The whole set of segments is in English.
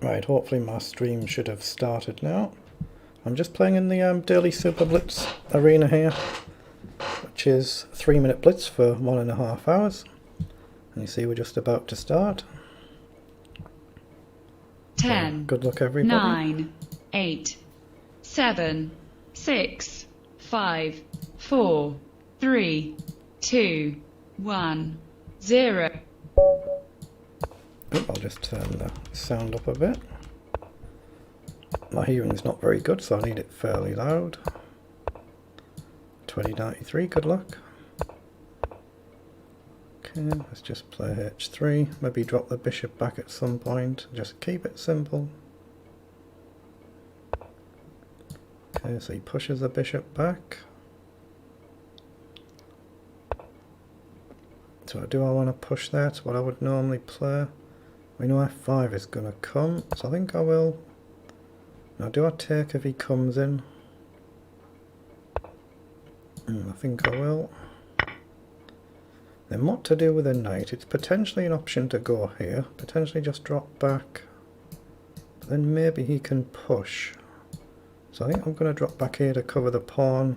Right, hopefully my stream should have started now. I'm just playing in the daily Super Blitz arena here, which is 3-minute blitz for 1.5 hours. And you see we're just about to start. 10, so good luck everybody. 9, 8, 7, 6, 5, 4, 3, 2, 1, 0. I'll just turn the sound up a bit. My hearing's not very good, so I need it fairly loud. 2093, good luck. Okay, let's just play h3, maybe drop the bishop back at some point, just keep it simple. Okay, so he pushes the bishop back. So do I want to push there? That's what I would normally play. We know f5 is going to come, so I think I will. Now do I take if he comes in? I think I will. Then what to do with a knight? It's potentially an option to go here, potentially just drop back. But then maybe he can push. So I think I'm going to drop back here to cover the pawn.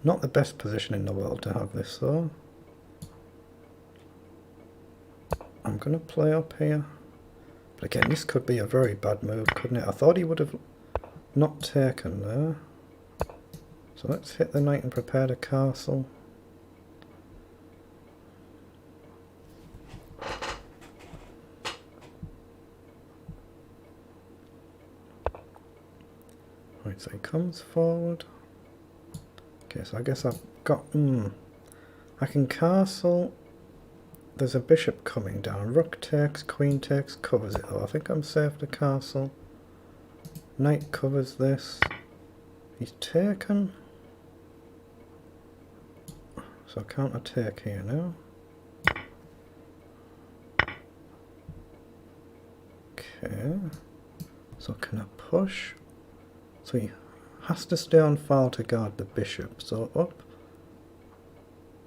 Not the best position in the world to have this though. I'm going to play up here. But again, this could be a very bad move, couldn't it? I thought he would have not taken there. So let's hit the knight and prepare the castle. Right, so he comes forward. Okay, so I guess I've got... I can castle. There's a bishop coming down. Rook takes, queen takes, covers it though. I think I'm safe to castle. Knight covers this. He's taken. So I can't attack here now. Okay. So can I push? So he has to stay on file to guard the bishop. So up.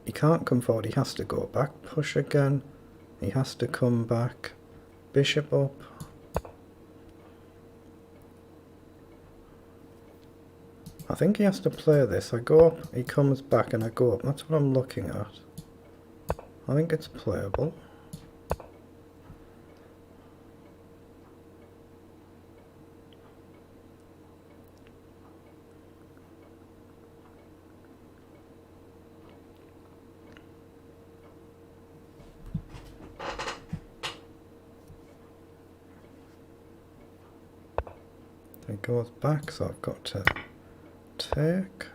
He can't come forward, he has to go back. Push again. He has to come back. Bishop up. I think he has to play this. I go up, he comes back, and I go up. That's what I'm looking at. I think it's playable. He goes back, so I've got to take.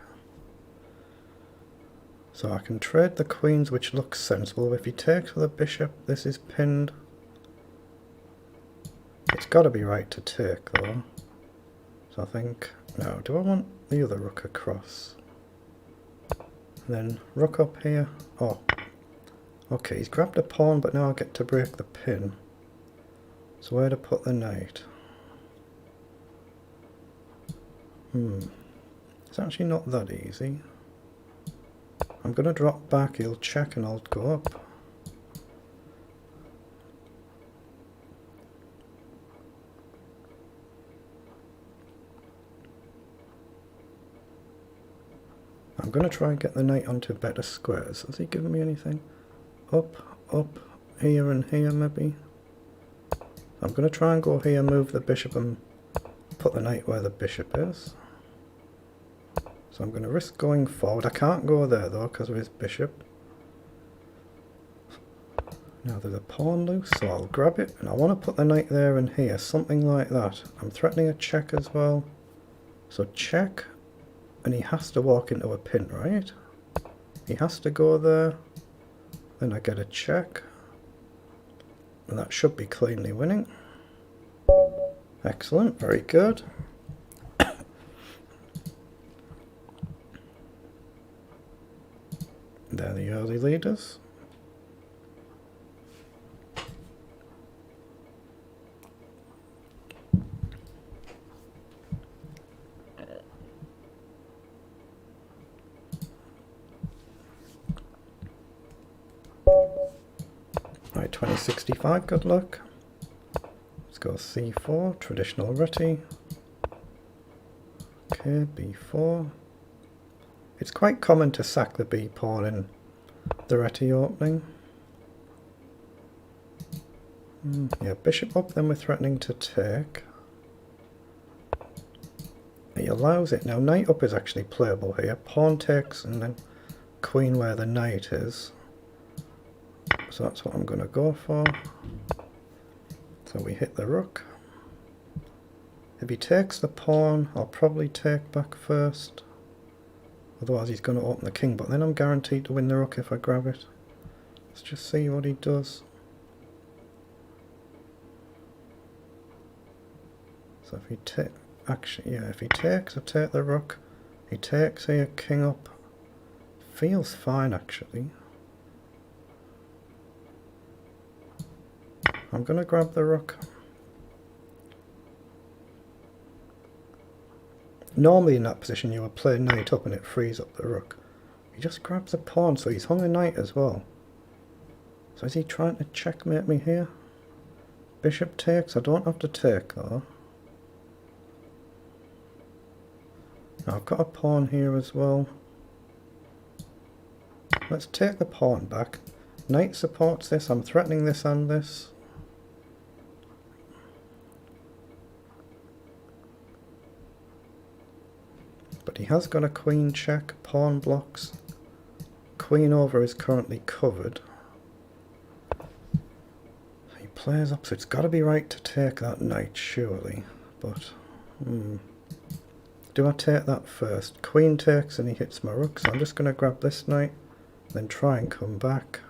So I can trade the queens, which looks sensible. If he takes with a bishop, this is pinned. It's got to be right to take though. So I think, no, do I want the other rook across? And then rook up here. Oh, okay, he's grabbed a pawn, but now I get to break the pin. So where to put the knight? It's actually not that easy. I'm going to drop back, he'll check and I'll go up. I'm going to try and get the knight onto better squares. Has he given me anything? Up, up, here and here maybe? I'm going to try and go here, move the bishop and put the knight where the bishop is. So I'm going to risk going forward. I can't go there though because of his bishop. Now there's a pawn loose, so I'll grab it. And I want to put the knight there and here, something like that. I'm threatening a check as well. So check, and he has to walk into a pin, right? He has to go there. Then I get a check. And that should be cleanly winning. Excellent, very good. They're the early leaders. 2065, good luck. Let's go c4, traditional rutty. Okay, b4. It's quite common to sack the b pawn in the rutty opening. Yeah, bishop up, then we're threatening to take. He allows it. Now knight up is actually playable here. Pawn takes and then queen where the knight is. So that's what I'm going to go for. So we hit the rook. If he takes the pawn, I'll probably take back first. Otherwise he's going to open the king, but then I'm guaranteed to win the rook if I grab it. Let's just see what he does. So if he if he takes, I take the rook. He takes here, king up. Feels fine actually. I'm going to grab the rook. Normally in that position you would play knight up and it frees up the rook. He just grabs a pawn, so he's hung a knight as well. So is he trying to checkmate me here? Bishop takes, I don't have to take though. Now I've got a pawn here as well. Let's take the pawn back. Knight supports this, I'm threatening this and this. But he has got a queen check, pawn blocks. Queen over is currently covered. He plays up, so it's got to be right to take that knight, surely. But, do I take that first? Queen takes and he hits my rook, so I'm just going to grab this knight, then try and come back.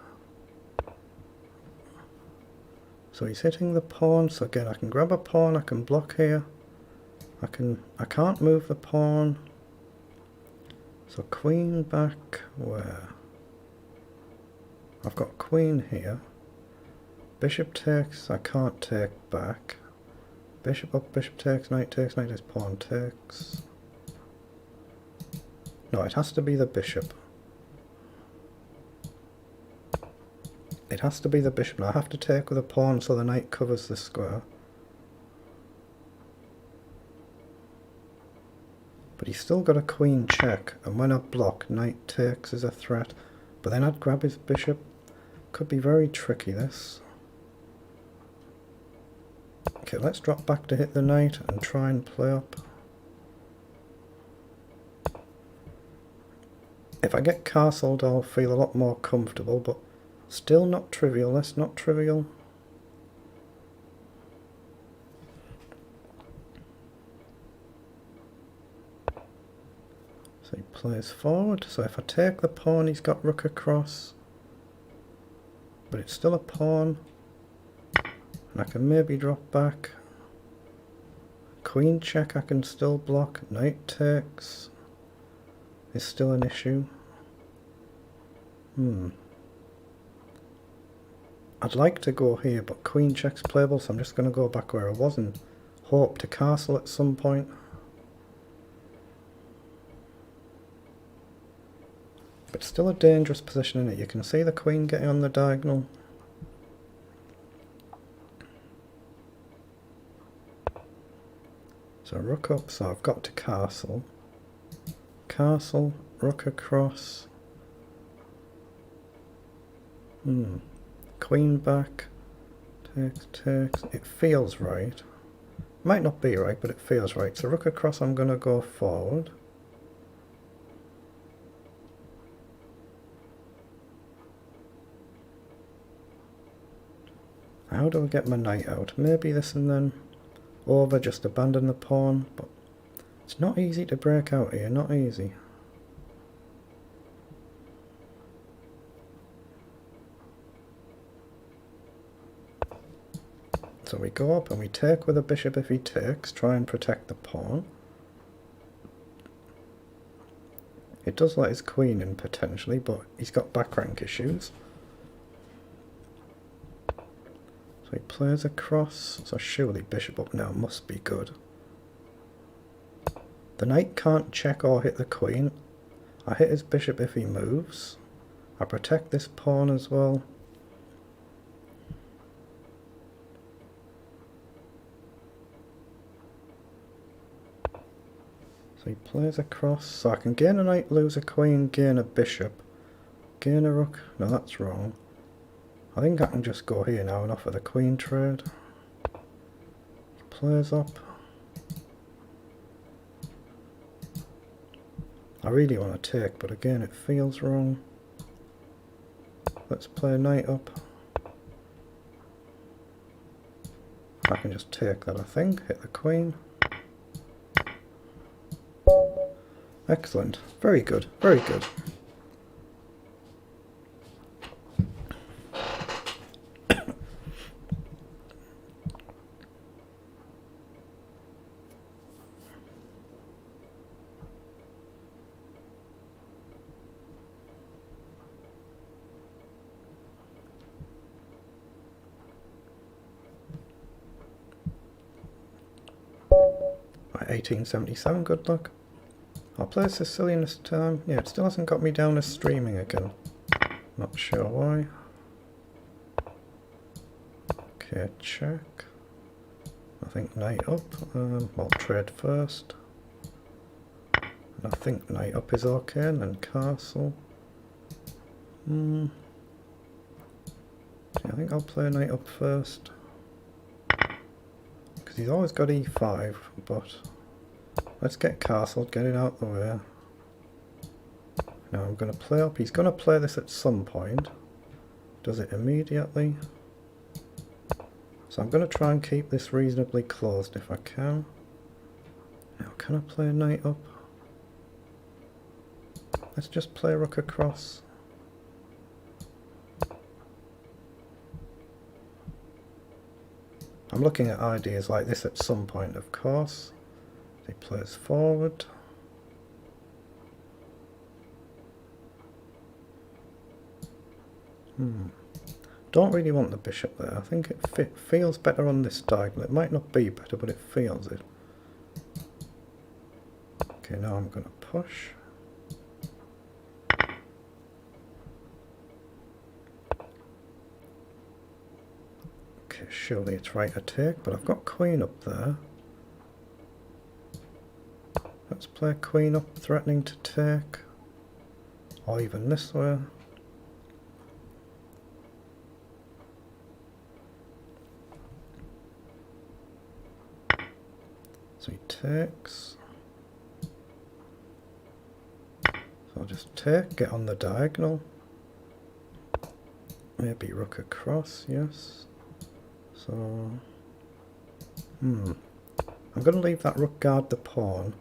So he's hitting the pawn, so again I can grab a pawn, I can block here. I can't move the pawn. So queen back where? I've got queen here. Bishop takes, I can't take back. Bishop up, bishop takes, knight takes, pawn takes. No, it has to be the bishop. It has to be the bishop. Now I have to take with a pawn so the knight covers the square. But he's still got a queen check, and when I block, knight takes is a threat. But then I'd grab his bishop. Could be very tricky, this. Okay, let's drop back to hit the knight and try and play up. If I get castled, I'll feel a lot more comfortable, but still not trivial. That's not trivial. So he plays forward. So if I take the pawn, he's got rook across. But it's still a pawn. And I can maybe drop back. Queen check I can still block. Knight takes is still an issue. I'd like to go here, but queen check's playable, so I'm just going to go back where I was and hope to castle at some point. But still a dangerous position in it. You can see the queen getting on the diagonal. So rook up, so I've got to castle. Castle, rook across. Queen back. Takes. It feels right. Might not be right, but it feels right. So rook across, I'm going to go forward. How do I get my knight out? Maybe this and then over, just abandon the pawn, but it's not easy to break out here, not easy. So we go up and we take with a bishop if he takes, try and protect the pawn. It does let his queen in potentially, but he's got back rank issues. So he plays across, so surely bishop up now must be good. The knight can't check or hit the queen. I hit his bishop if he moves. I protect this pawn as well. So he plays across, so I can gain a knight, lose a queen, gain a bishop, gain a rook. No, that's wrong. I think I can just go here now and offer the queen trade. He plays up. I really want to take, but again it feels wrong. Let's play knight up. I can just take that, I think. Hit the queen. Excellent. Very good. Very good. Right, 1877, good luck. I'll play Sicilian this time. Yeah, it still hasn't got me down as streaming again. Not sure why. Okay, check. I think knight up. I'll trade first. And I think knight up is okay, and then castle. Yeah, I think I'll play knight up first. Because he's always got e5, but let's get castle, get it out the way. Now I'm going to play up. He's going to play this at some point. Does it immediately? So I'm going to try and keep this reasonably closed if I can. Now can I play knight up? Let's just play rook across. I'm looking at ideas like this at some point, of course. He plays forward. Don't really want the bishop there. I think it feels better on this diagonal. It might not be better, but it feels it. Okay, now I'm going to push. Okay, surely it's right to take, but I've got queen up there. Let's play queen up, threatening to take. Or even this way. So he takes. So I'll just take, get on the diagonal. Maybe rook across, yes. So, I'm going to leave that rook guard the pawn.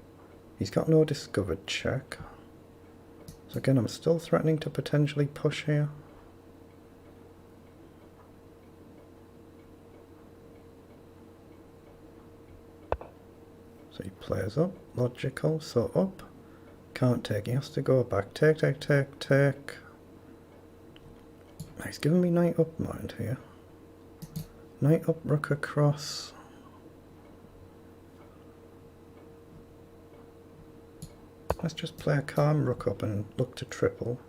He's got no discovered check. So again, I'm still threatening to potentially push here. So he plays up, logical, so up. Can't take, he has to go back. Take, take, take, take. He's giving me knight up mind here. Knight up, rook across. Let's just play a calm rook up and look to triple.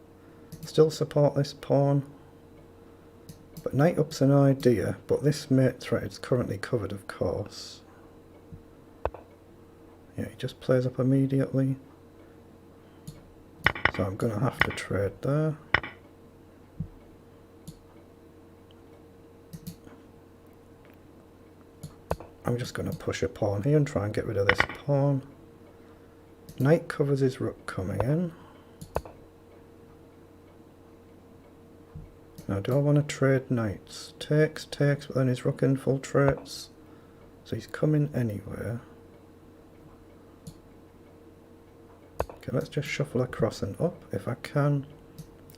Still support this pawn. But knight up's an idea, but this mate threat is currently covered, of course. Yeah, he just plays up immediately. So I'm going to have to trade there. I'm just going to push a pawn here and try and get rid of this pawn. Knight covers his rook coming in. Now do I want to trade knights? Takes, takes, but then his rook infiltrates. So he's coming anywhere. Okay, let's just shuffle across and up if I can.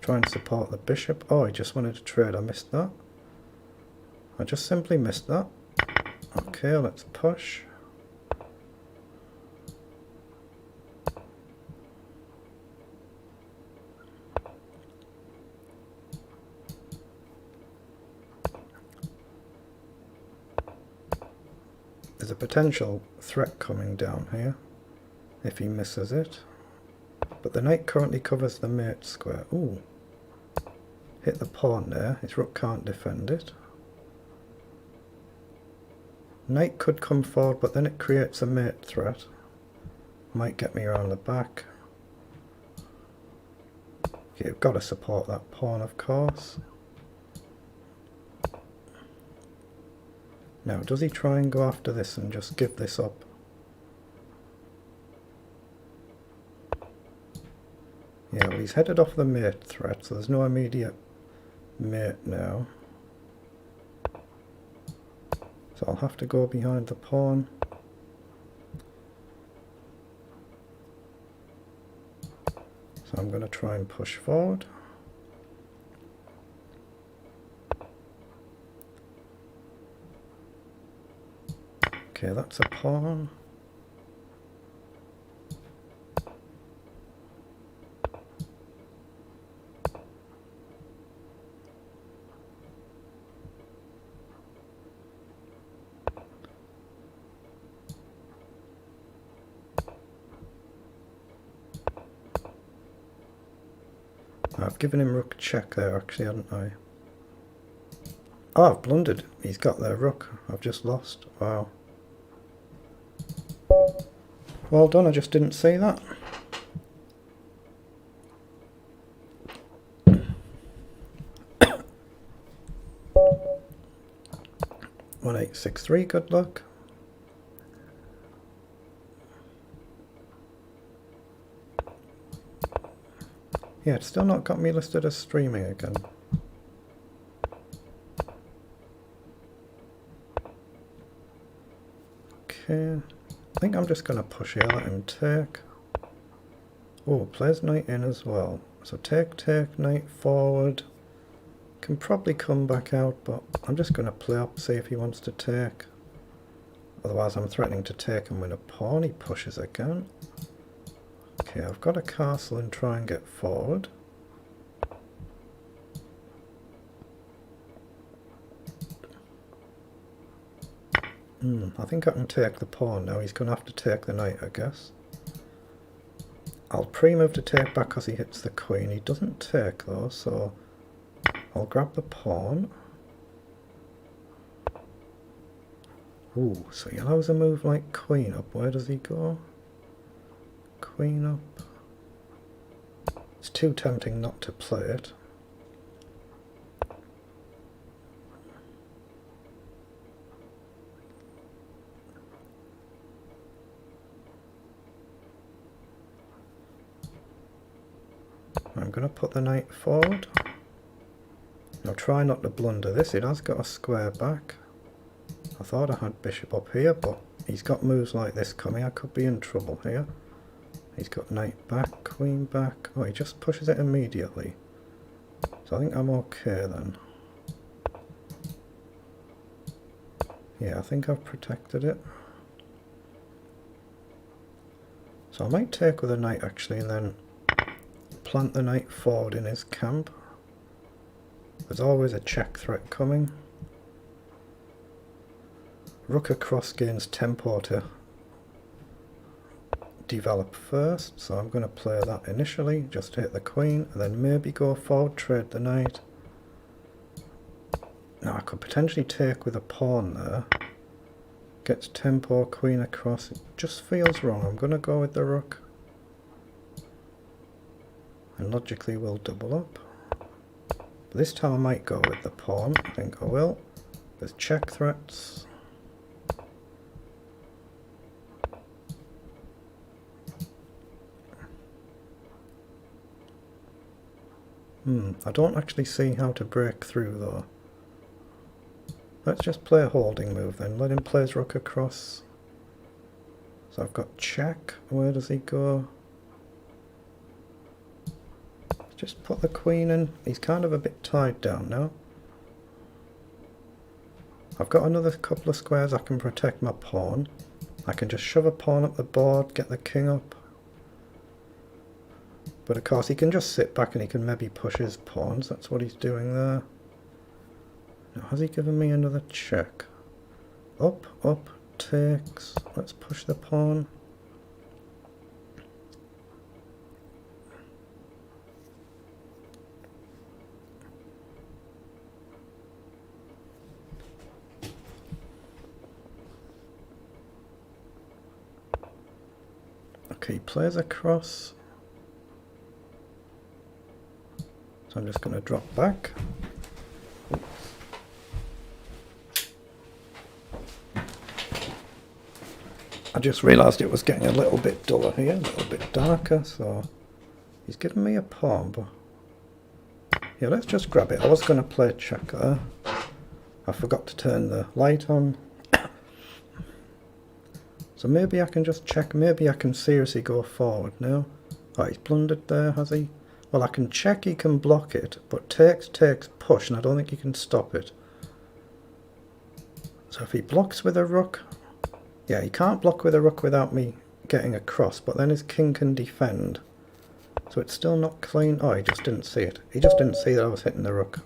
Try and support the bishop. Oh, I just wanted to trade, I missed that. I just simply missed that. Okay, let's push. There's a potential threat coming down here if he misses it. But the knight currently covers the mate square. Ooh. Hit the pawn there. His rook can't defend it. Knight could come forward, but then it creates a mate threat. Might get me around the back. Okay, you've got to support that pawn, of course. Now, does he try and go after this and just give this up? Yeah, well, he's headed off the mate threat, so there's no immediate mate now. So I'll have to go behind the pawn. So I'm going to try and push forward. Okay, that's a pawn. I've given him rook check there actually, haven't I? Oh, I've blundered. He's got their rook. I've just lost. Wow. Well done, I just didn't see that. One 863, good luck. Yeah, it's still not got me listed as streaming again. Okay, I think I'm just going to push here, let him take. Oh, plays knight in as well. So take, knight forward. Can probably come back out, but I'm just going to play up, see if he wants to take. Otherwise I'm threatening to take and win a pawn. He pushes again. Okay, I've got a castle and try and get forward. I think I can take the pawn now. He's going to have to take the knight, I guess. I'll pre-move to take back because he hits the queen. He doesn't take though, so I'll grab the pawn. Ooh, so he allows a move like queen up. Where does he go? Queen up. It's too tempting not to play it. I'm going to put the knight forward. Now try not to blunder this. It has got a square back. I thought I had bishop up here, but he's got moves like this coming. I could be in trouble here. He's got knight back, queen back. Oh, he just pushes it immediately. So I think I'm okay then. Yeah, I think I've protected it. So I might take with a knight actually and then plant the knight forward in his camp. There's always a check threat coming. Rook across gains tempo to develop first, so I'm going to play that initially, just hit the queen, and then maybe go forward, trade the knight. Now I could potentially take with a pawn there. Gets tempo, queen across, it just feels wrong. I'm going to go with the rook. And logically we'll double up. But this time I might go with the pawn, I think I will. There's check threats. I don't actually see how to break through though. Let's just play a holding move then. Let him play his rook across. So I've got check. Where does he go? Just put the queen in. He's kind of a bit tied down now. I've got another couple of squares I can protect my pawn. I can just shove a pawn up the board, get the king up. But of course he can just sit back and he can maybe push his pawns. That's what he's doing there. Now has he given me another check? Up, up, takes. Let's push the pawn. Okay, he plays across. So I'm just going to drop back. I just realised it was getting a little bit duller here, a little bit darker, so he's giving me a pawn, but yeah, let's just grab it. I was going to play check there. I forgot to turn the light on. So maybe I can just check, maybe I can seriously go forward now. Oh, he's blundered there, has he? Well, I can check he can block it, but takes, push, and I don't think he can stop it. So if he blocks with a rook, yeah, he can't block with a rook without me getting across, but then his king can defend. So it's still not clean. Oh, he just didn't see it. He just didn't see that I was hitting the rook.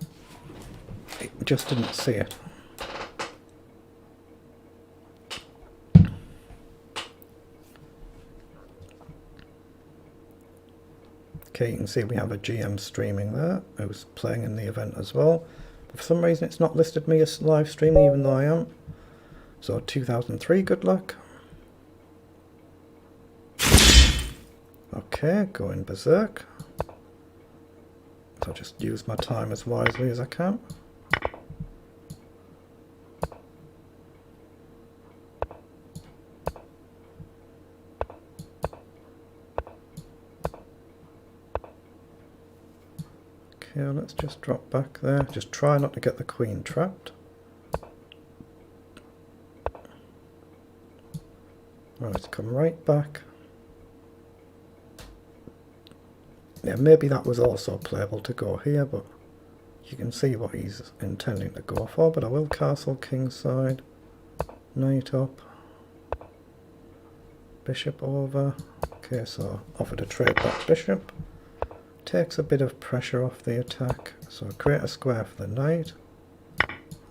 He just didn't see it. Okay, you can see we have a GM streaming there, who's playing in the event as well. But for some reason it's not listed me as live streaming, even though I am. So 2003, good luck. Okay, going berserk. So I'll just use my time as wisely as I can. Okay, let's just drop back there. Just try not to get the queen trapped. Right, let's come right back. Yeah, maybe that was also playable to go here, but you can see what he's intending to go for. But I will castle kingside, knight up, bishop over. Okay, so offer to trade that bishop. Takes a bit of pressure off the attack, so create a square for the knight.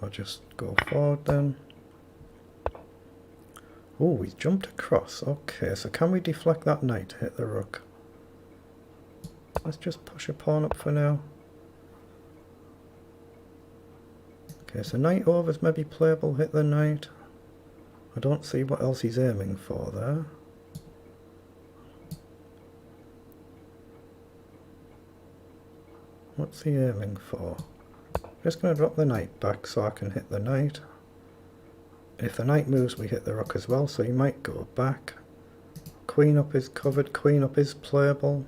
I'll just go forward then. Oh, he's jumped across. Okay, so can we deflect that knight to hit the rook? Let's just push a pawn up for now. Okay, so knight over is maybe playable, hit the knight. I don't see what else he's aiming for there. What's he aiming for? I'm just going to drop the knight back so I can hit the knight. If the knight moves, we hit the rook as well, so he might go back. Queen up is covered, queen up is playable.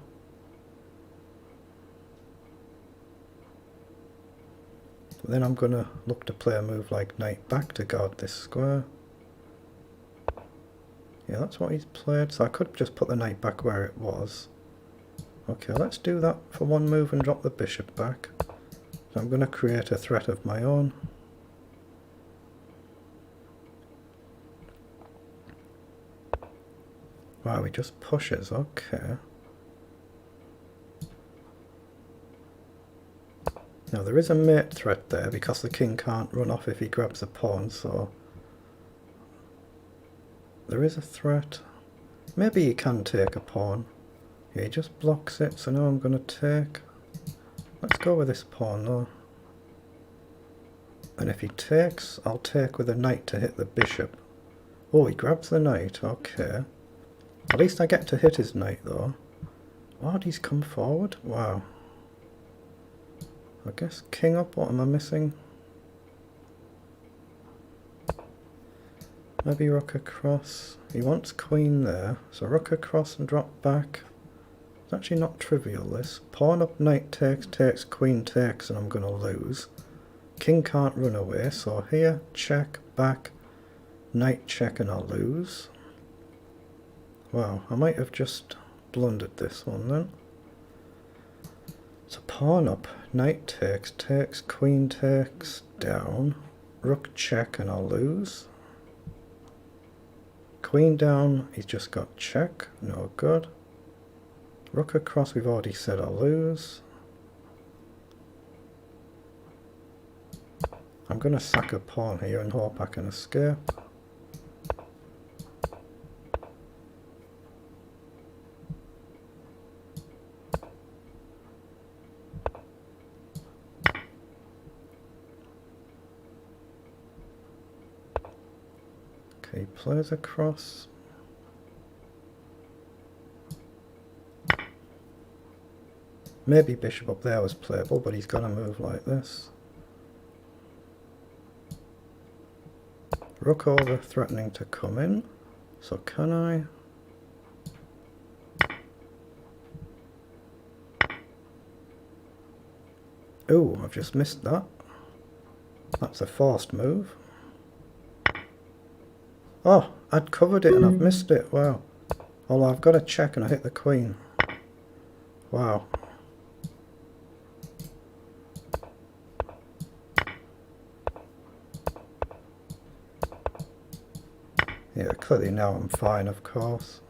Then I'm going to look to play a move like knight back to guard this square. Yeah, that's what he's played, so I could just put the knight back where it was. Okay, let's do that for one move and drop the bishop back. So I'm going to create a threat of my own. Wow, he just pushes, okay. Now there is a mate threat there because the king can't run off if he grabs a pawn, so there is a threat. Maybe he can take a pawn. Yeah, he just blocks it, so now I'm going to take. Let's go with this pawn though. And if he takes, I'll take with a knight to hit the bishop. Oh, he grabs the knight, okay. At least I get to hit his knight though. Wow, he's come forward? Wow. I guess king up, what am I missing? Maybe rook across. He wants queen there, so rook across and drop back. It's actually not trivial this. Pawn up, knight takes, queen takes, and I'm going to lose. King can't run away, so here, check, back, knight check, and I'll lose. Wow, I might have just blundered this one then. So pawn up, knight takes, queen takes, down, rook check, and I'll lose. Queen down, he's just got check, no good. Rook across, we've already said I'll lose. I'm going to sack a pawn here and hope I can escape. Okay, plays across. Maybe bishop up there was playable, but he's got to move like this. Rook over, threatening to come in. So can I? Oh, I've just missed that. That's a forced move. Oh, I'd covered it and I've missed it. Wow. Although I've got a check and I hit the queen. Wow. Yeah, clearly now I'm fine, of course.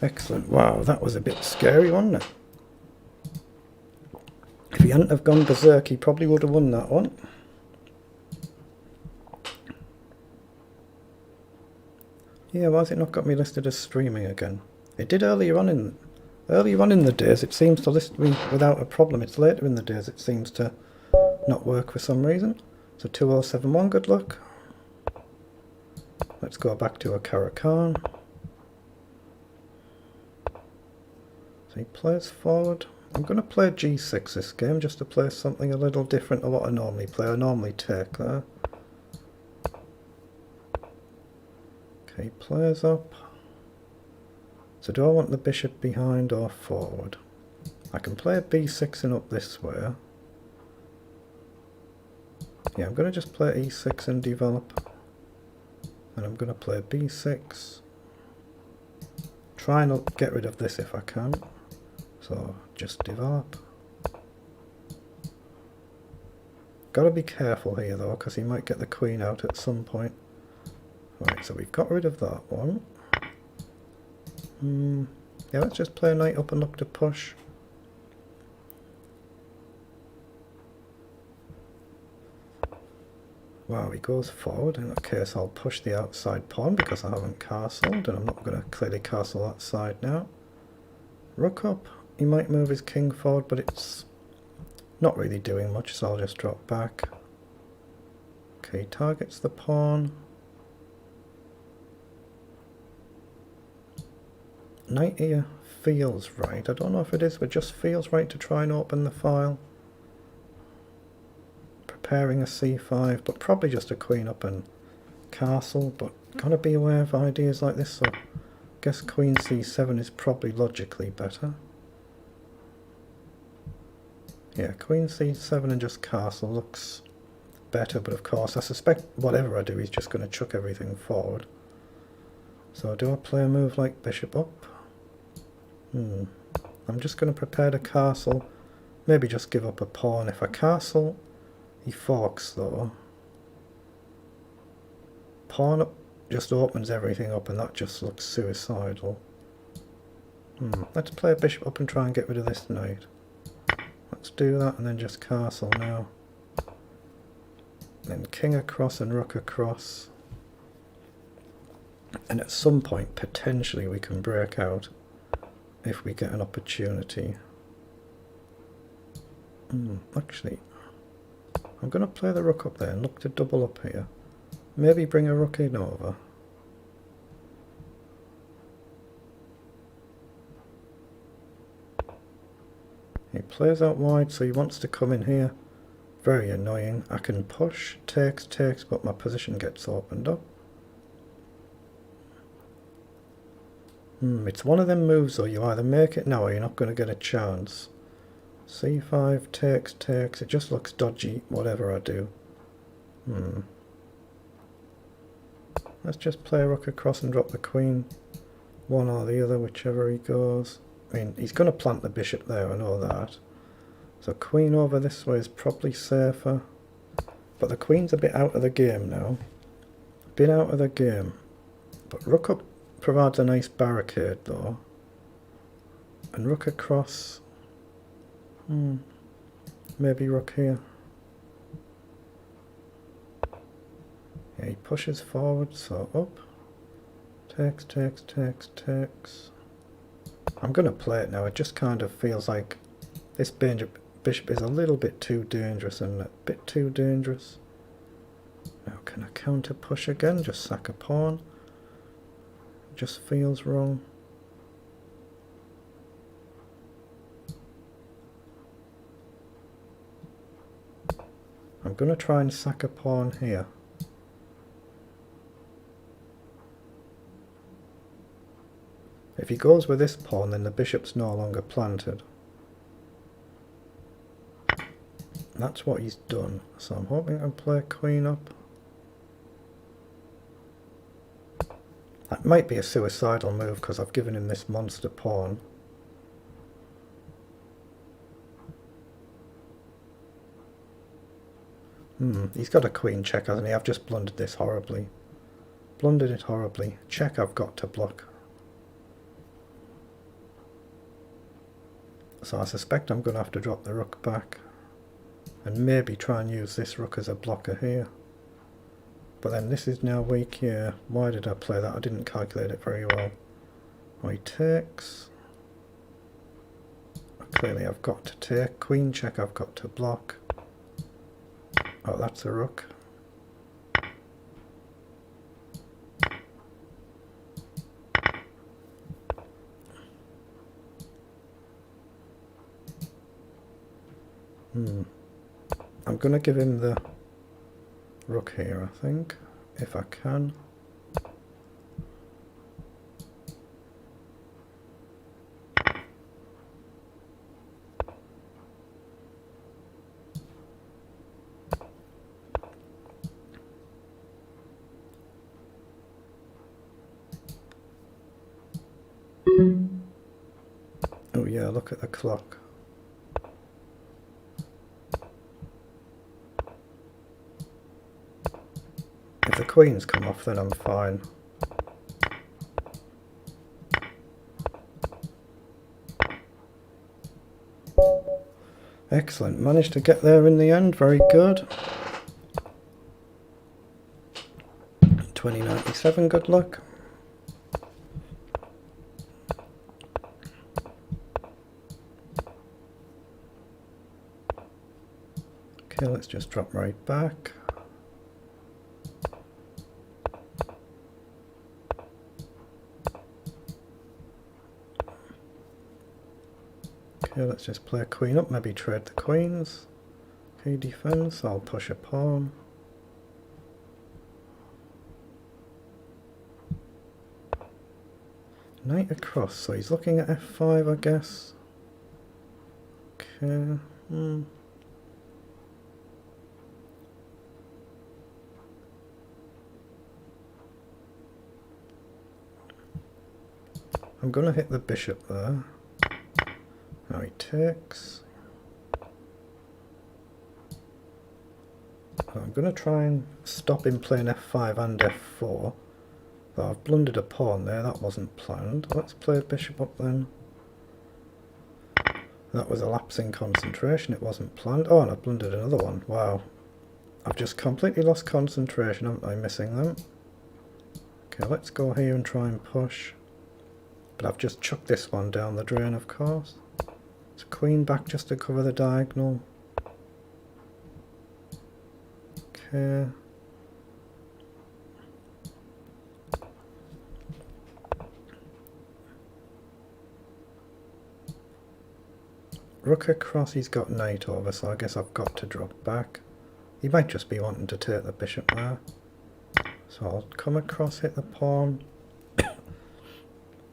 Excellent. Wow, that was a bit scary, wasn't it? If he hadn't have gone berserk, he probably would have won that one. Yeah, why has it not got me listed as streaming again? It did earlier on in the days. It seems to list me without a problem. It's later in the days it seems to not work for some reason. So 2071, good luck. Let's go back to a Caracan. So he plays forward. I'm going to play G6 this game just to play something a little different to what I normally play. I normally take there. Okay, he plays up. So do I want the bishop behind or forward? I can play B6 and up this way. Yeah, I'm going to just play E6 and develop. And I'm going to play B6. Try and get rid of this if I can. So just develop. Gotta be careful here though, because he might get the queen out at some point. Right, so we've got rid of that one. Yeah, let's just play knight up and look to push. Wow, he goes forward. In that case, I'll push the outside pawn because I haven't castled, and I'm not going to clearly castle that side now. Rook up. He might move his king forward, but it's not really doing much, so I'll just drop back. Okay, targets the pawn. Knight here feels right. I don't know if it is, but just feels right to try and open the file. Preparing a c5, but probably just a queen up and castle, but gotta be aware of ideas like this, so I guess queen c7 is probably logically better. Yeah, queen c7 and just castle looks better, but of course I suspect whatever I do he's just going to chuck everything forward. So do I play a move like bishop up? I'm just going to prepare to castle, maybe just give up a pawn. If I castle, he forks though. Pawn up just opens everything up and that just looks suicidal. Let's play a bishop up and try and get rid of this knight. Let's do that and then just castle now. Then king across and rook across. And at some point potentially we can break out if we get an opportunity. Actually, I'm going to play the rook up there and look to double up here. Maybe bring a rook in over. He plays out wide, so he wants to come in here. Very annoying. I can push, takes, but my position gets opened up. It's one of them moves though, you either make it now or you're not going to get a chance. c5, takes, it just looks dodgy, whatever I do. Let's just play a rook across and drop the queen. One or the other, whichever he goes. I mean, he's going to plant the bishop there, I know that. So queen over this way is probably safer. But the queen's a bit out of the game now. Been out of the game. But rook up provides a nice barricade though. And rook across. Maybe rook here. Yeah, he pushes forward, so up. Takes. I'm going to play it now. It just kind of feels like this bishop is a little bit too dangerous and a bit too dangerous. Now can I counter push again? Just sack a pawn. Just feels wrong. I'm going to try and sack a pawn here. If he goes with this pawn, then the bishop's no longer planted. That's what he's done, so I'm hoping to play queen up. That might be a suicidal move because I've given him this monster pawn. He's got a queen check, hasn't he? I've just blundered this horribly. Blundered it horribly. Check I've got to block. So I suspect I'm going to have to drop the rook back. And maybe try and use this rook as a blocker here. But then this is now weak here. Why did I play that? I didn't calculate it very well. Oh, he takes. Clearly I've got to take. Queen check I've got to block. Oh, that's a rook. I'm going to give him the rook here, I think, if I can. Oh yeah, look at the clock. If the queen's come off, then I'm fine. Excellent, managed to get there in the end, very good. 2097, good luck. Okay, let's just drop right back. Okay, let's just play a queen up, maybe trade the queens. Okay, defense, I'll push a pawn. Knight across, so he's looking at f5, I guess. Okay, I'm going to hit the bishop there. Now he takes. So I'm going to try and stop him playing f5 and f4. So I've blundered a pawn there, that wasn't planned. Let's play bishop up then. That was a lapse in concentration, it wasn't planned. Oh, and I've blundered another one. Wow. I've just completely lost concentration, haven't I, missing them? Okay, let's go here and try and push. But I've just chucked this one down the drain, of course. It's queen back just to cover the diagonal. Okay. Rook across, he's got knight over, so I guess I've got to drop back. He might just be wanting to take the bishop there. So I'll come across, hit the pawn.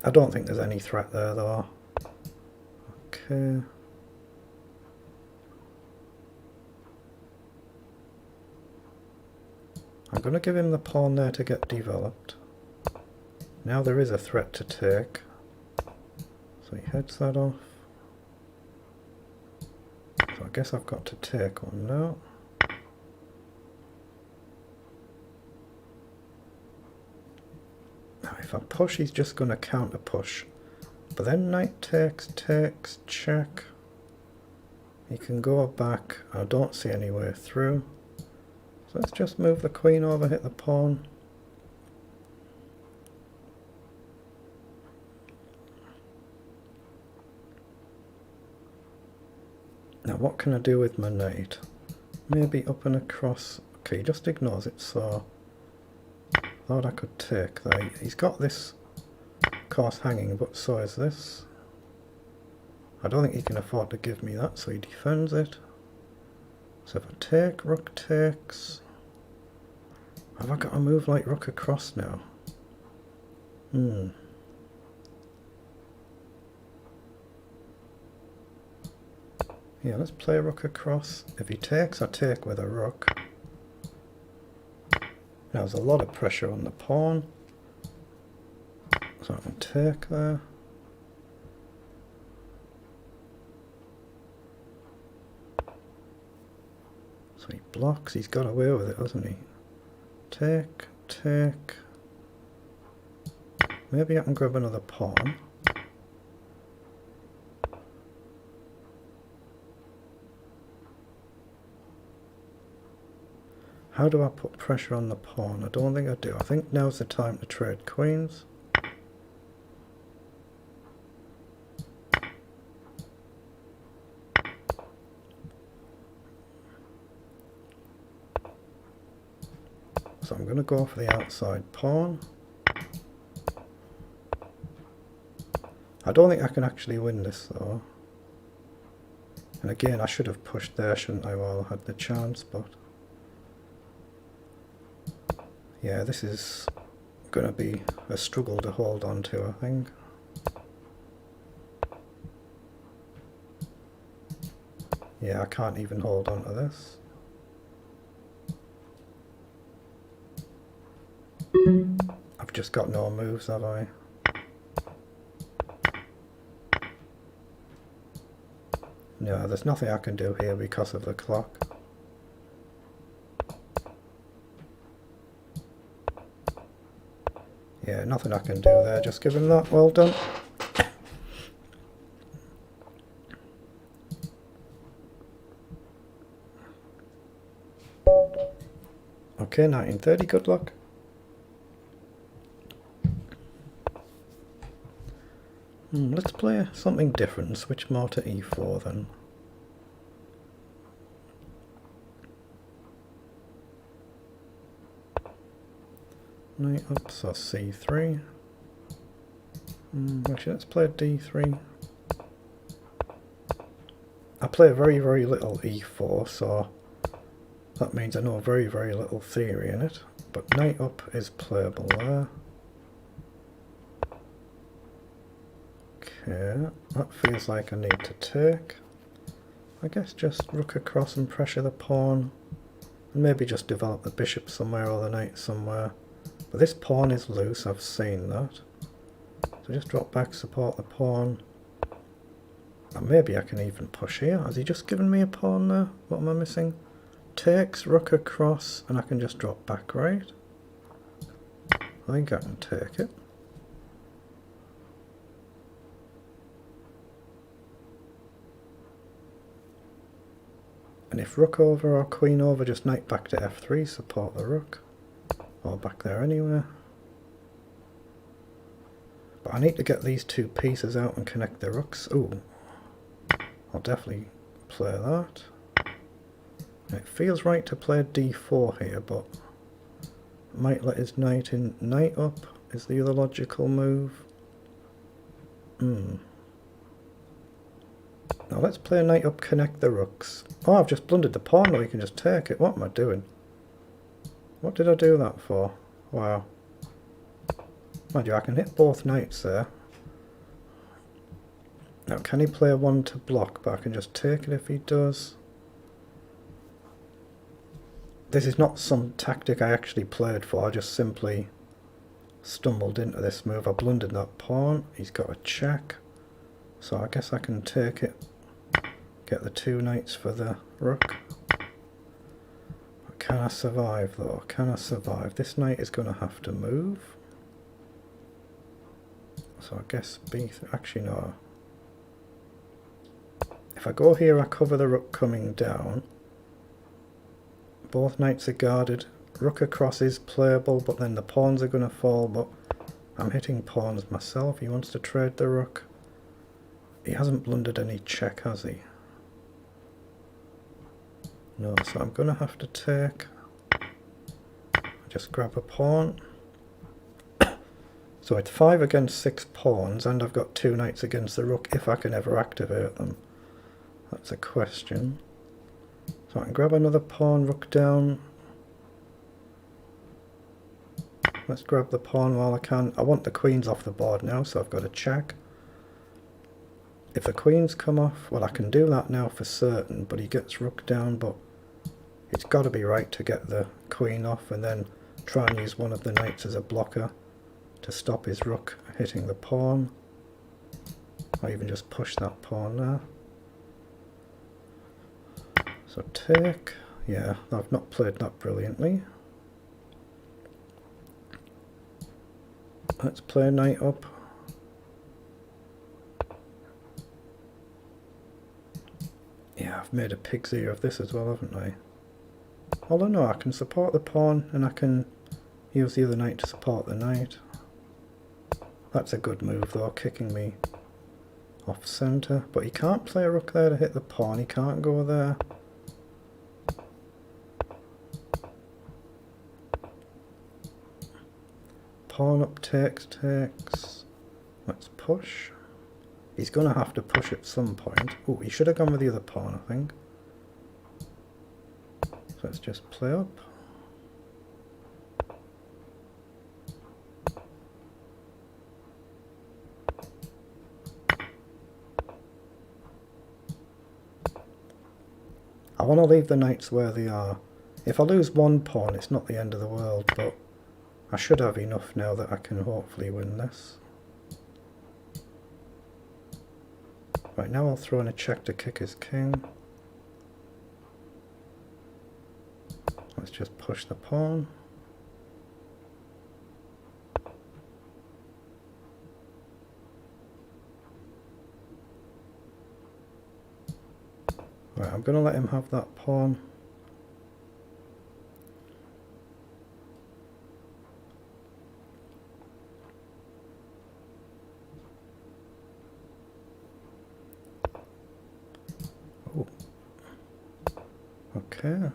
I don't think there's any threat there though. Okay. I'm going to give him the pawn there to get developed. Now there is a threat to take. So he heads that off. So I guess I've got to take one now. Now if I push, he's just going to counter push. But then knight takes, takes, check. He can go back. I don't see any way through. So let's just move the queen over, hit the pawn. Now what can I do with my knight? Maybe up and across. Okay, he just ignores it, so thought I could take that. He's got this course hanging, but so is this. I don't think he can afford to give me that, so he defends it. So if I take, rook takes... Have I got to move like rook across now? Yeah, let's play rook across. If he takes, I take with a rook. Now there's a lot of pressure on the pawn. So I can take there. So he blocks, he's got away with it, hasn't he? Take, take. Maybe I can grab another pawn. How do I put pressure on the pawn? I don't think I do. I think now's the time to trade queens. So I'm going to go for the outside pawn. I don't think I can actually win this though. And again, I should have pushed there, shouldn't I, while I had the chance, but... Yeah, this is going to be a struggle to hold on to, I think. Yeah, I can't even hold on to this. I've just got no moves, have I? No, there's nothing I can do here because of the clock. Yeah, nothing I can do there, just give him that. Well done. Okay, 1930, good luck. Let's play something different and switch more to e4 then. Knight up, so c3. Actually, let's play d3. I play very, very little e4, so that means I know very, very little theory in it. But knight up is playable there. Okay, that feels like I need to take. I guess just rook across and pressure the pawn. And maybe just develop the bishop somewhere or the knight somewhere. But this pawn is loose, I've seen that. So just drop back, support the pawn. And maybe I can even push here. Has he just given me a pawn there? What am I missing? Takes, rook across, and I can just drop back, right? I think I can take it. And if rook over or queen over, just knight back to f3, support the rook. Or back there anywhere. But I need to get these two pieces out and connect the rooks. Ooh, I'll definitely play that. It feels right to play d4 here, but might let his knight in. Knight up is the other logical move. Now let's play knight up, connect the rooks. Oh, I've just blundered the pawn, though. You can just take it. What am I doing? What did I do that for? Wow. Mind you, I can hit both knights there. Now, can he play one to block? But I can just take it if he does. This is not some tactic I actually played for. I just simply stumbled into this move. I blundered that pawn. He's got a check. So I guess I can take it. Get the two knights for the rook. Can I survive though? Can I survive? This knight is going to have to move. So I guess b3. Actually no. If I go here I cover the rook coming down. Both knights are guarded. Rook across is playable, but then the pawns are going to fall. But I'm hitting pawns myself. He wants to trade the rook. He hasn't blundered any check, has he? No, so I'm going to have to take, just grab a pawn. So it's 5 against 6 pawns, and I've got 2 knights against the rook if I can ever activate them. That's a question. So I can grab another pawn, rook down. Let's grab the pawn while I can. I want the queens off the board now, so I've got to check. If the queens come off, well, I can do that now for certain, but he gets rook down, but it's got to be right to get the queen off and then try and use one of the knights as a blocker to stop his rook hitting the pawn. Or even just push that pawn there. So take. Yeah, I've not played that brilliantly. Let's play knight up. Yeah, I've made a pig's ear of this as well, haven't I? Although no, I can support the pawn and I can use the other knight to support the knight. That's a good move though, kicking me off centre. But he can't play a rook there to hit the pawn, he can't go there. Pawn up takes. Let's push. He's going to have to push at some point. Oh, he should have gone with the other pawn, I think. So let's just play up. I want to leave the knights where they are. If I lose one pawn, it's not the end of the world, but I should have enough now that I can hopefully win this. Right, now I'll throw in a check to kick his king. Let's just push the pawn. Right, I'm going to let him have that pawn. Oh. Okay.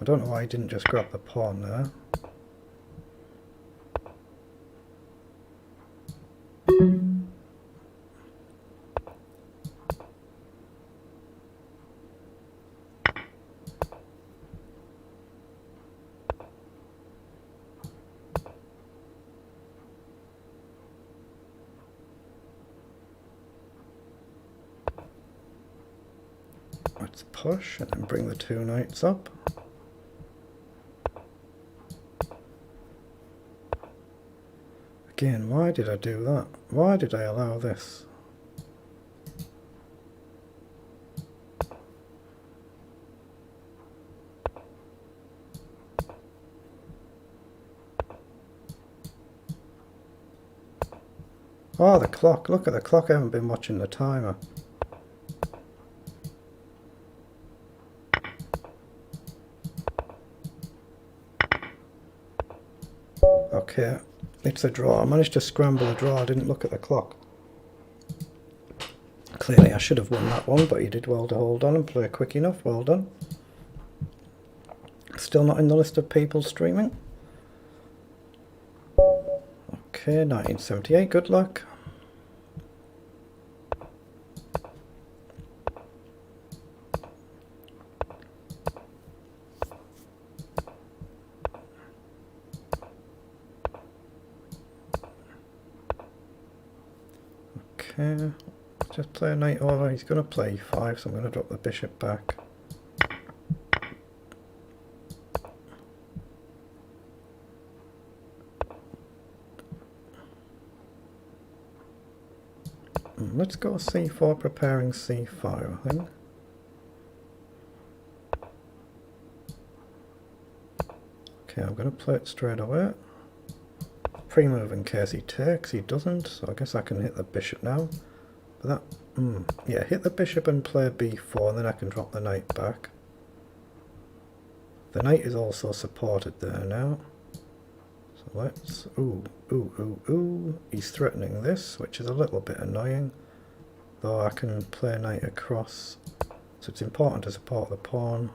I don't know why he didn't just grab the pawn there. Let's push and then bring the 2 knights up. Again, why did I do that? Why did I allow this? Oh, the clock. Look at the clock. I haven't been watching the timer. Okay, it's a draw. I managed to scramble a draw. I didn't look at the clock. Clearly I should have won that one, but you did well to hold on and play quick enough. Well done. Still not in the list of people streaming. Okay, 1978. Good luck. Okay, just play a knight over. He's going to play e5, so I'm going to drop the bishop back. Let's go c4, preparing c5, I think. Okay, I'm going to play it straight away. Pre-move in case he takes. He doesn't, so I guess I can hit the bishop now. But that, yeah, hit the bishop and play b4, and then I can drop the knight back. The knight is also supported there now. So let's, he's threatening this, which is a little bit annoying. Though I can play knight across, so it's important to support the pawn.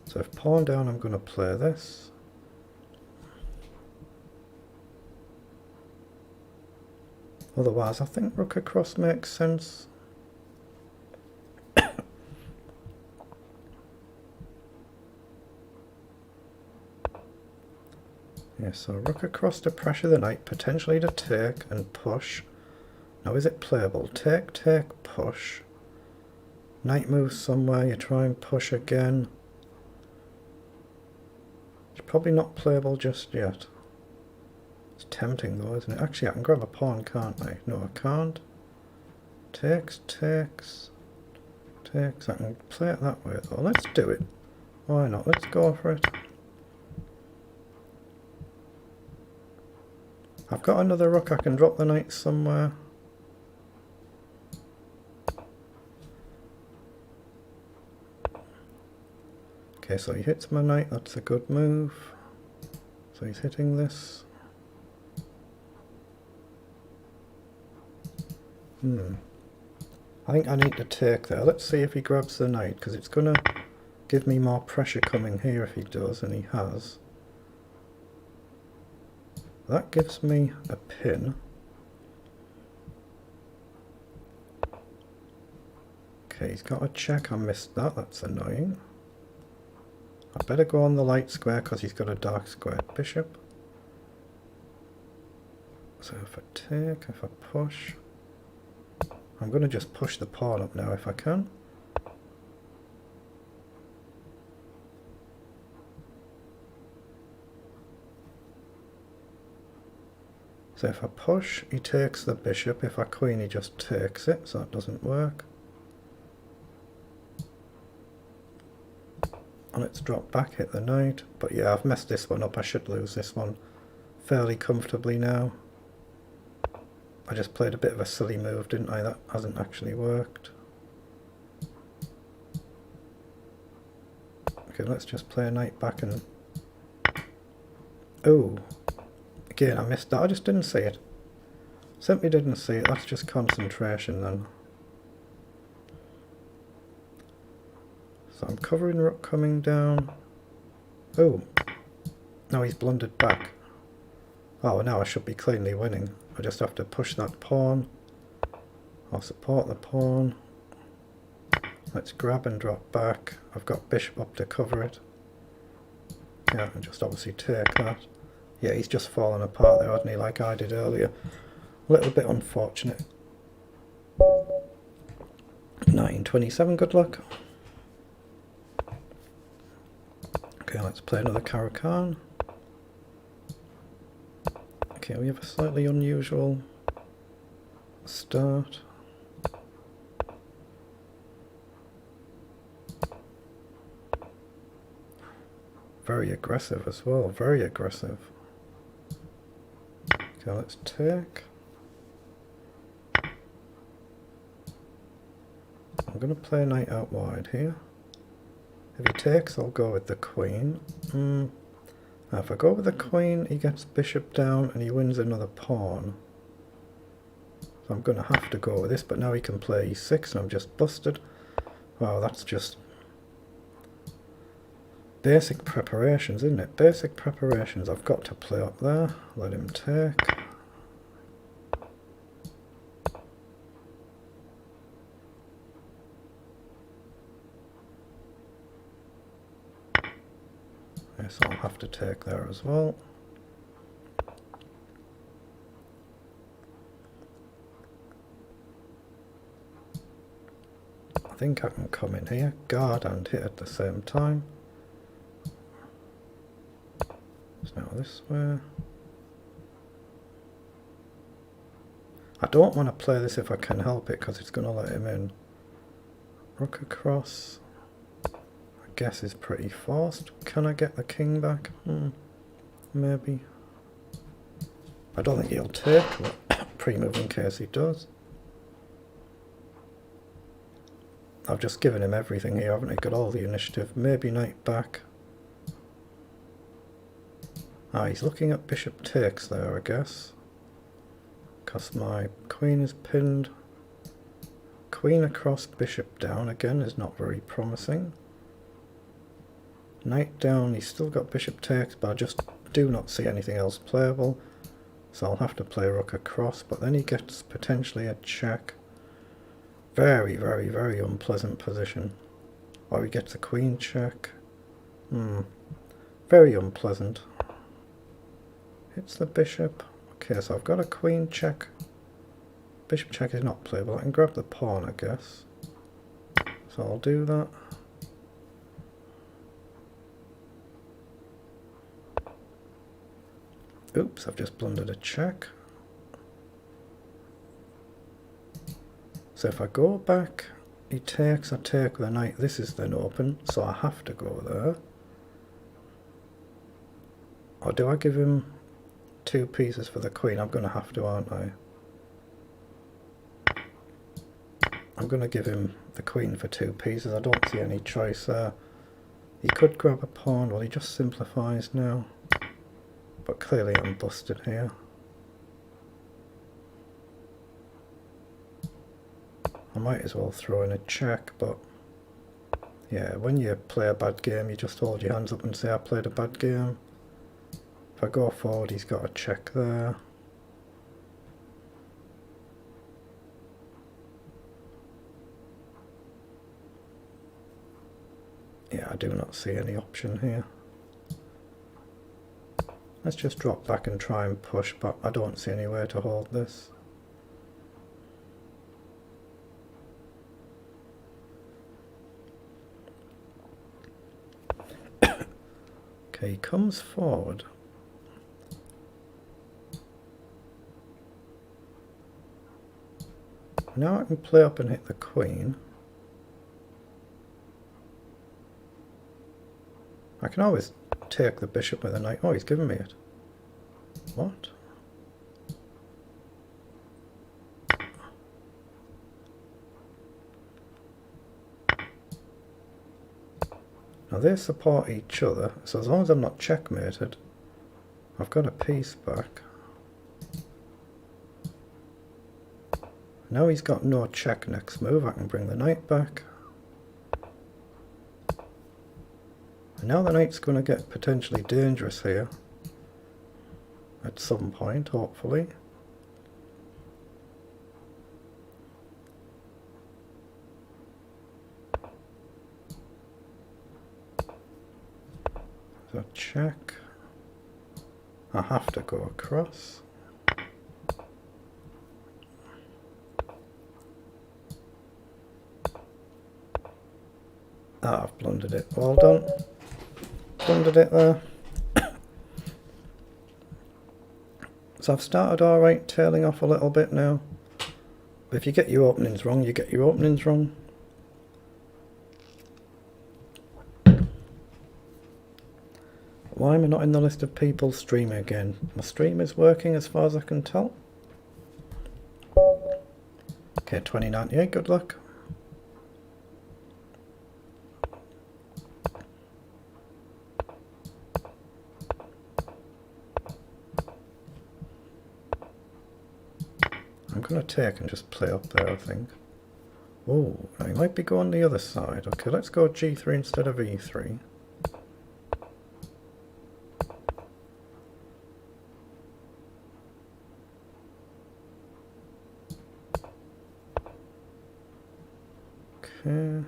So if pawn down, I'm going to play this. Otherwise, I think rook across makes sense. Yeah, so rook across to pressure the knight, potentially to take and push. Now, is it playable? Take, take, push. Knight moves somewhere, you try and push again. It's probably not playable just yet. It's tempting though, isn't it? Actually, I can grab a pawn, can't I? No, I can't. Takes, takes, takes. I can play it that way though. Let's do it. Why not? Let's go for it. I've got another rook. I can drop the knight somewhere. Okay, so he hits my knight. That's a good move. So he's hitting this. I think I need to take there. Let's see if he grabs the knight, because it's going to give me more pressure coming here if he does, and he has. That gives me a pin. Okay, he's got a check. I missed that. That's annoying. I better go on the light square because he's got a dark square bishop. So if I take, if I push, I'm going to just push the pawn up now if I can. So if I push, he takes the bishop. If I queen, he just takes it, so that doesn't work. And let's drop back, hit the knight. But yeah, I've messed this one up. I should lose this one fairly comfortably now. I just played a bit of a silly move, didn't I? That hasn't actually worked. Okay, let's just play a knight back and... Oh! Again, I missed that. I just didn't see it. Simply didn't see it. That's just concentration then. So I'm covering rook coming down. Oh! No, he's blundered back. Oh, now I should be cleanly winning. I just have to push that pawn. I'll support the pawn. Let's grab and drop back. I've got bishop up to cover it. Yeah, I can just obviously take that. Yeah, he's just fallen apart there, hasn't he, like I did earlier. A little bit unfortunate. 1927, good luck. Okay, let's play another Caro-Kann. Okay, we have a slightly unusual start. Very aggressive as well, very aggressive. Okay, let's take. I'm going to play a knight out wide here. If he takes, I'll go with the queen. Now if I go with the queen, he gets bishop down and he wins another pawn. So I'm going to have to go with this, but now he can play e6 and I'm just busted. Wow, that's just basic preparations, isn't it? Basic preparations. I've got to play up there, let him take. Yes, I'll have to take there as well. I think I can come in here, guard and hit at the same time. So now this way. I don't want to play this if I can help it because it's going to let him in. Rook across. I guess is pretty forced. Can I get the king back? Maybe. I don't think he'll take, but pre-move in case he does. I've just given him everything here, haven't I? Got all the initiative. Maybe knight back. Ah, he's looking at bishop takes there, I guess. Because my queen is pinned. Queen across, bishop down again is not very promising. Knight down, he's still got bishop takes, but I just do not see anything else playable. So I'll have to play rook across, but then he gets potentially a check. Very, very, very unpleasant position. Or he gets a queen check. Very unpleasant. Hits the bishop. Okay, so I've got a queen check. Bishop check is not playable. I can grab the pawn, I guess. So I'll do that. Oops, I've just blundered a check. So if I go back, he takes, I take the knight. This is then open, so I have to go there. Or do I give him 2 pieces for the queen? I'm going to have to, aren't I? I'm going to give him the queen for 2 pieces. I don't see any choice there. He could grab a pawn. Well, he just simplifies now. But clearly I'm busted here. I might as well throw in a check, but yeah, when you play a bad game, you just hold your hands up and say, I played a bad game. If I go forward, he's got a check there. Yeah, I do not see any option here. Let's just drop back and try and push, but I don't see any way to hold this. Okay, he comes forward. Now I can play up and hit the queen. I can always take the bishop with a knight. Oh, he's given me it. What? Now they support each other, so as long as I'm not checkmated, I've got a piece back. Now he's got no check next move, I can bring the knight back. And now the knight's going to get potentially dangerous here. At some point, hopefully. So check. I have to go across. Ah, I've blundered it. Well done. Blundered it there. So I've started alright, tailing off a little bit now. But if you get your openings wrong, you get your openings wrong. Why am I not in the list of people streaming again? My stream is working as far as I can tell. Okay, 2098, good luck. I'm going to take and just play up there, I think. Oh, I might be going the other side. Okay, let's go G3 instead of E3. Okay.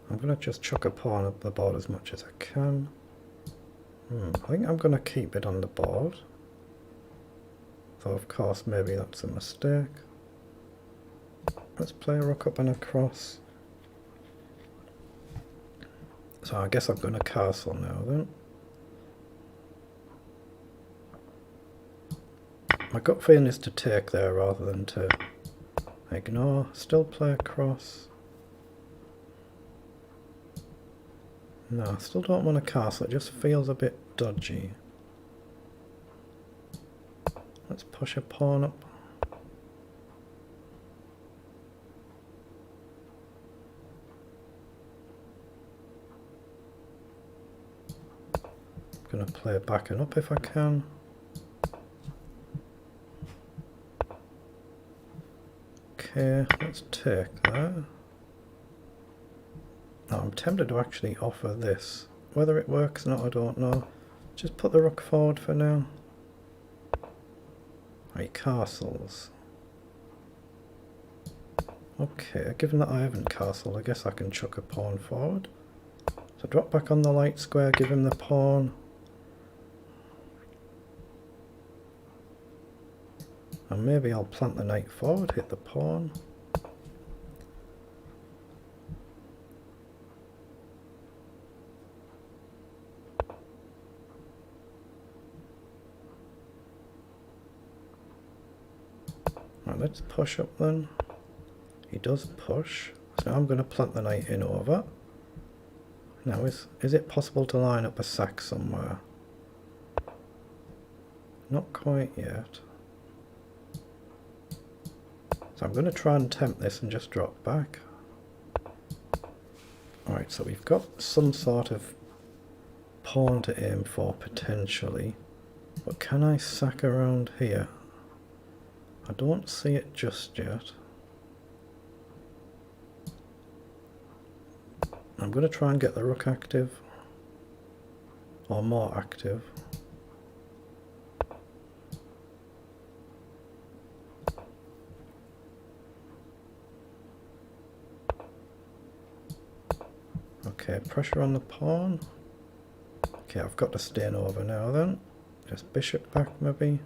I'm going to just chuck a pawn up the board as much as I can. I think I'm going to keep it on the board. Though of course maybe that's a mistake. Let's play a rook up and across. So I guess I'm going to castle now then. My gut feeling is to take there rather than to ignore. Still play across. No, I still don't want to castle. It just feels a bit dodgy. Let's push a pawn up. I'm going to play back and up if I can. Okay, let's take that. Now I'm tempted to actually offer this. Whether it works or not, I don't know. just put the rook forward for now. Right, castles. Okay, given that I haven't castled, I guess I can chuck a pawn forward. So drop back on the light square, give him the pawn. And maybe I'll plant the knight forward, hit the pawn. Right, let's push up then. He does push. So now I'm going to plant the knight in over. Now is it possible to line up a sack somewhere? Not quite yet. So I'm going to try and tempt this and just drop back. Alright, so we've got some sort of pawn to aim for potentially. But can I sack around here? I don't see it just yet. I'm going to try and get the rook active. Or more active. Okay, pressure on the pawn. Okay, I've got to stain over now then. Just bishop back maybe.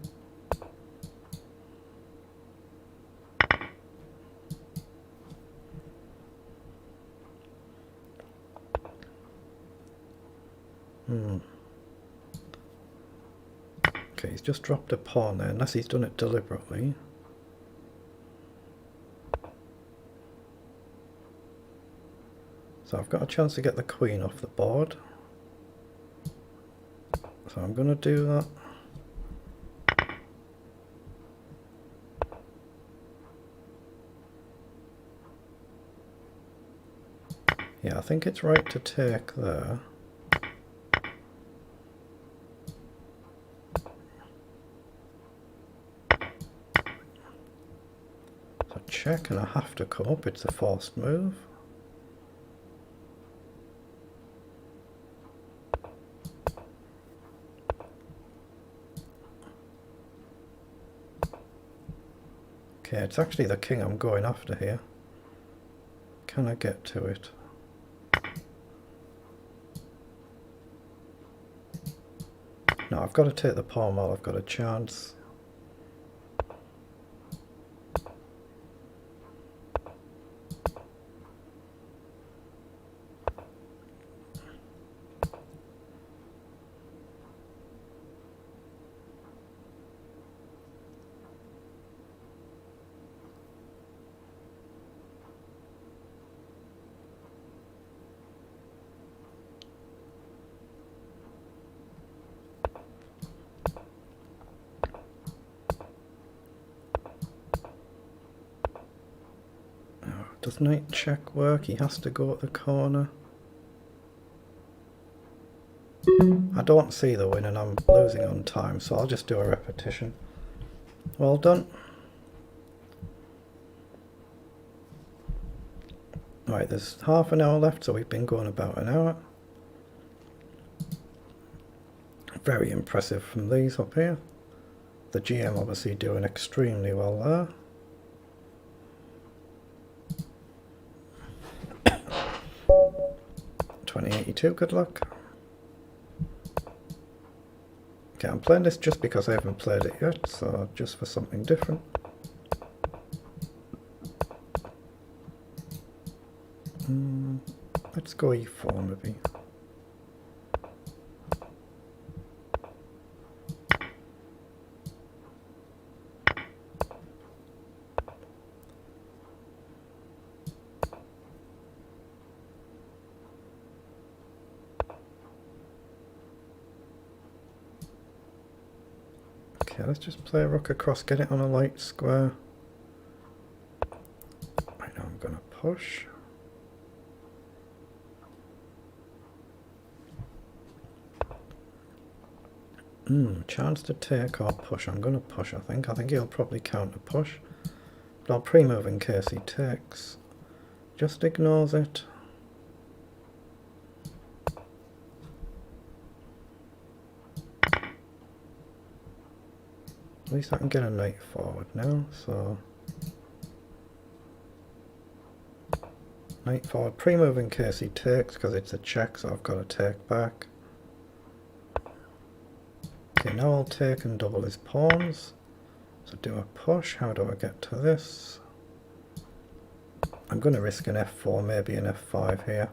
Okay, he's just dropped a pawn there, unless he's done it deliberately. So I've got a chance to get the queen off the board. So I'm going to do that. Yeah, I think it's right to take there. So check, and I have to come up. It's a forced move. Okay, it's actually the king I'm going after here. Can I get to it? No, I've got to take the pawn while I've got a chance. Does knight check work? He has to go at the corner. I don't see the win and I'm losing on time, so I'll just do a repetition. Well done. Right, there's half an hour left, so we've been going about an hour. Very impressive from these up here. The GM obviously doing extremely well there. $20.82, good luck. Okay, I'm playing this just because I haven't played it yet, so just for something different. Let's go e4 maybe. Okay, let's just play a rook across, get it on a light square. Right now I'm going to push. Chance to take or push. I'm going to push, I think. I think he'll probably counter push. But I'll pre-move in case he takes. Just ignores it. At least I can get a knight forward now, so... Knight forward, pre-move in case he takes, because it's a check, so I've got to take back. Okay, now I'll take and double his pawns. So do a push, how do I get to this? I'm going to risk an f4, maybe an f5 here.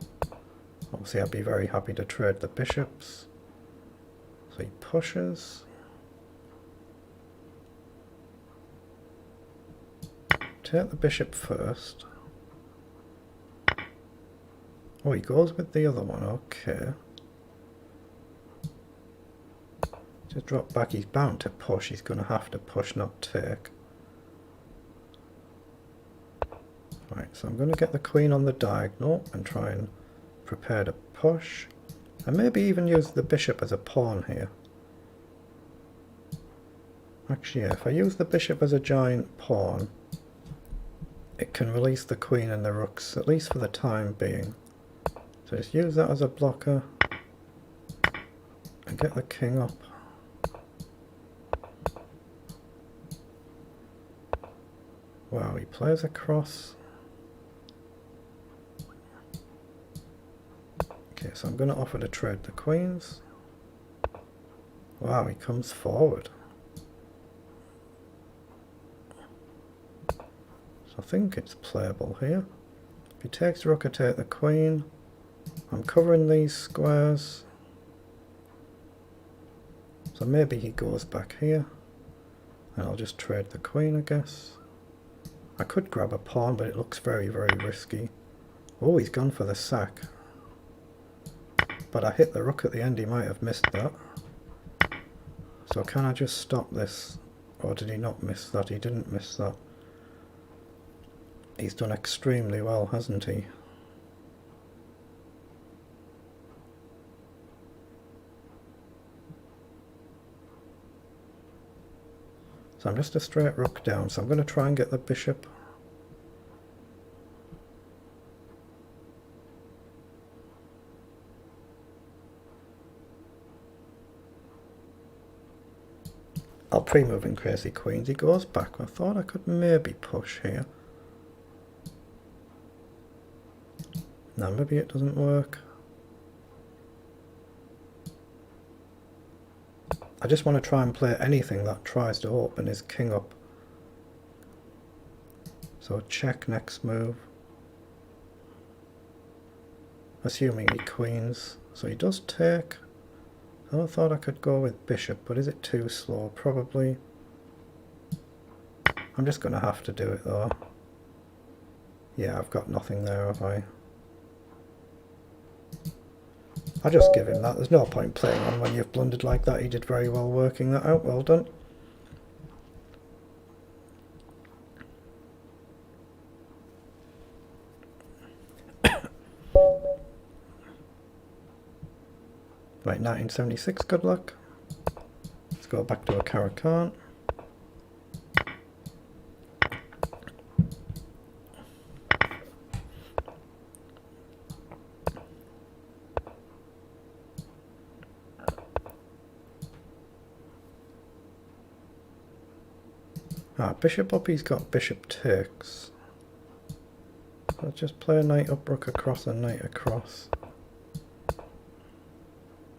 Obviously I'd be very happy to trade the bishops. So he pushes. Take the bishop first. Oh, he goes with the other one, okay. Just drop back, he's bound to push, he's going to have to push, not take. Right, so I'm going to get the queen on the diagonal and try and prepare to push. And maybe even use the bishop as a pawn here. Actually, yeah, if I use the bishop as a giant pawn, it can release the queen and the rooks, at least for the time being. So just use that as a blocker and get the king up. Wow, he plays across. Okay, so I'm going to offer to trade the queens. Wow, he comes forward. So I think it's playable here. If he takes rook, I take the queen. I'm covering these squares. So maybe he goes back here. And I'll just trade the queen, I guess. I could grab a pawn, but it looks very, very risky. Oh, he's gone for the sack. But I hit the rook at the end, he might have missed that. So can I just stop this? Or did he not miss that? He didn't miss that. He's done extremely well, hasn't he? So I'm just a straight rook down, so I'm going to try and get the bishop. I'll pre-move in crazy queens. He goes back. I thought I could maybe push here. No, maybe it doesn't work. I just want to try and play anything that tries to open his king up. So check next move. Assuming he queens. So he does take. I thought I could go with bishop, but is it too slow? Probably. I'm just going to have to do it though. Yeah, I've got nothing there, have I? I just give him that. There's no point playing on when you've blundered like that. He did very well working that out. Well done. Right, 1976, good luck. Let's go back to a Caracan. Bishop up, he's got bishop takes. Let's just play a knight up, rook across, and knight across.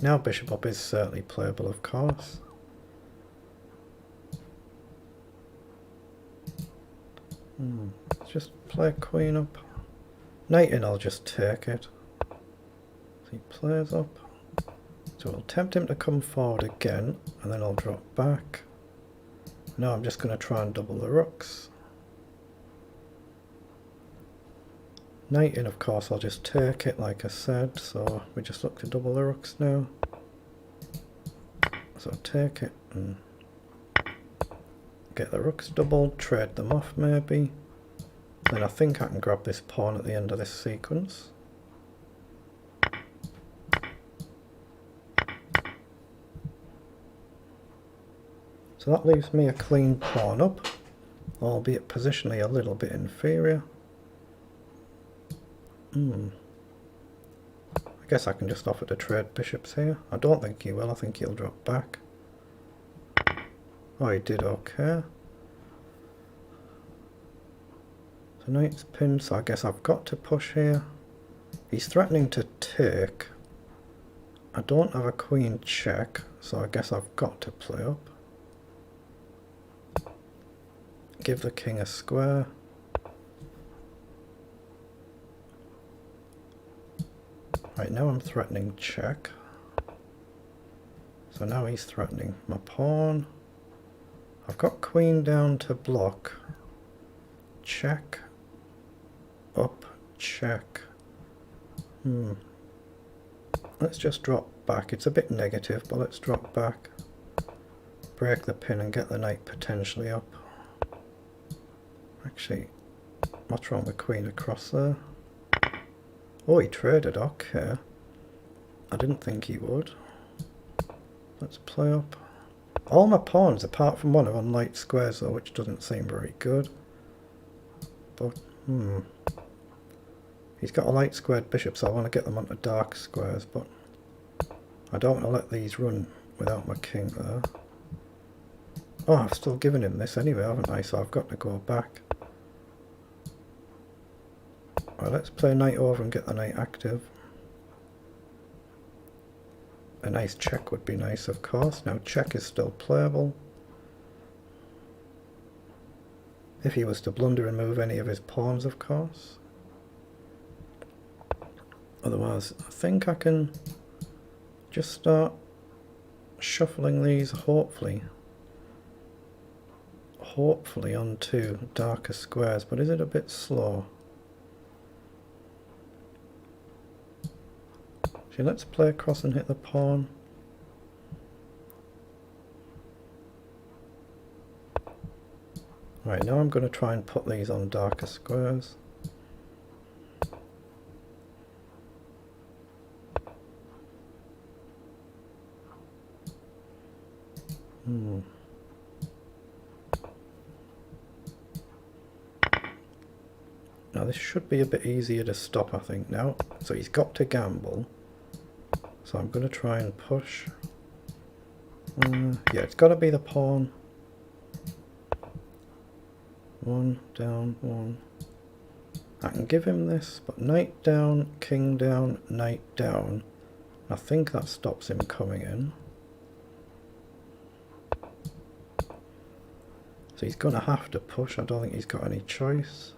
Now bishop up is certainly playable, of course. Let's just play queen up. Knight in, I'll just take it. So he plays up. So we'll tempt him to come forward again, and then I'll drop back. Now I'm just going to try and double the rooks. Knight in, of course, I'll just take it like I said, so we just look to double the rooks now. So take it and get the rooks doubled, trade them off maybe. Then I think I can grab this pawn at the end of this sequence. So that leaves me a clean pawn up, albeit positionally a little bit inferior. I guess I can just offer to trade bishops here. I don't think he will, I think he'll drop back. Oh, he did okay. So knight's pinned, so I guess I've got to push here. He's threatening to take. I don't have a queen check, so I guess I've got to play up. Give the king a square. Right, now I'm threatening check. So now he's threatening my pawn. I've got queen down to block. Check. Up. Check. Let's just drop back. It's a bit negative, but let's drop back. Break the pin and get the knight potentially up. Actually, what's wrong with queen across there? Oh, he traded. Okay. I didn't think he would. Let's play up. All my pawns, apart from one, are on light squares though, which doesn't seem very good. But, he's got a light squared bishop, so I want to get them onto dark squares, but I don't want to let these run without my king there. Oh, I've still given him this anyway, haven't I? So I've got to go back. Right, let's play knight over and get the knight active. A nice check would be nice, of course. Now check is still playable. If he was to blunder and move any of his pawns, of course. Otherwise, I think I can just start shuffling these, hopefully onto darker squares. But is it a bit slow? So let's play across and hit the pawn. Right, now I'm going to try and put these on darker squares. Now this should be a bit easier to stop, I think, now. So he's got to gamble. So I'm going to try and push. Yeah, it's got to be the pawn. One, down, one. I can give him this, but knight down, king down, knight down. I think that stops him coming in. So he's going to have to push. I don't think he's got any choice.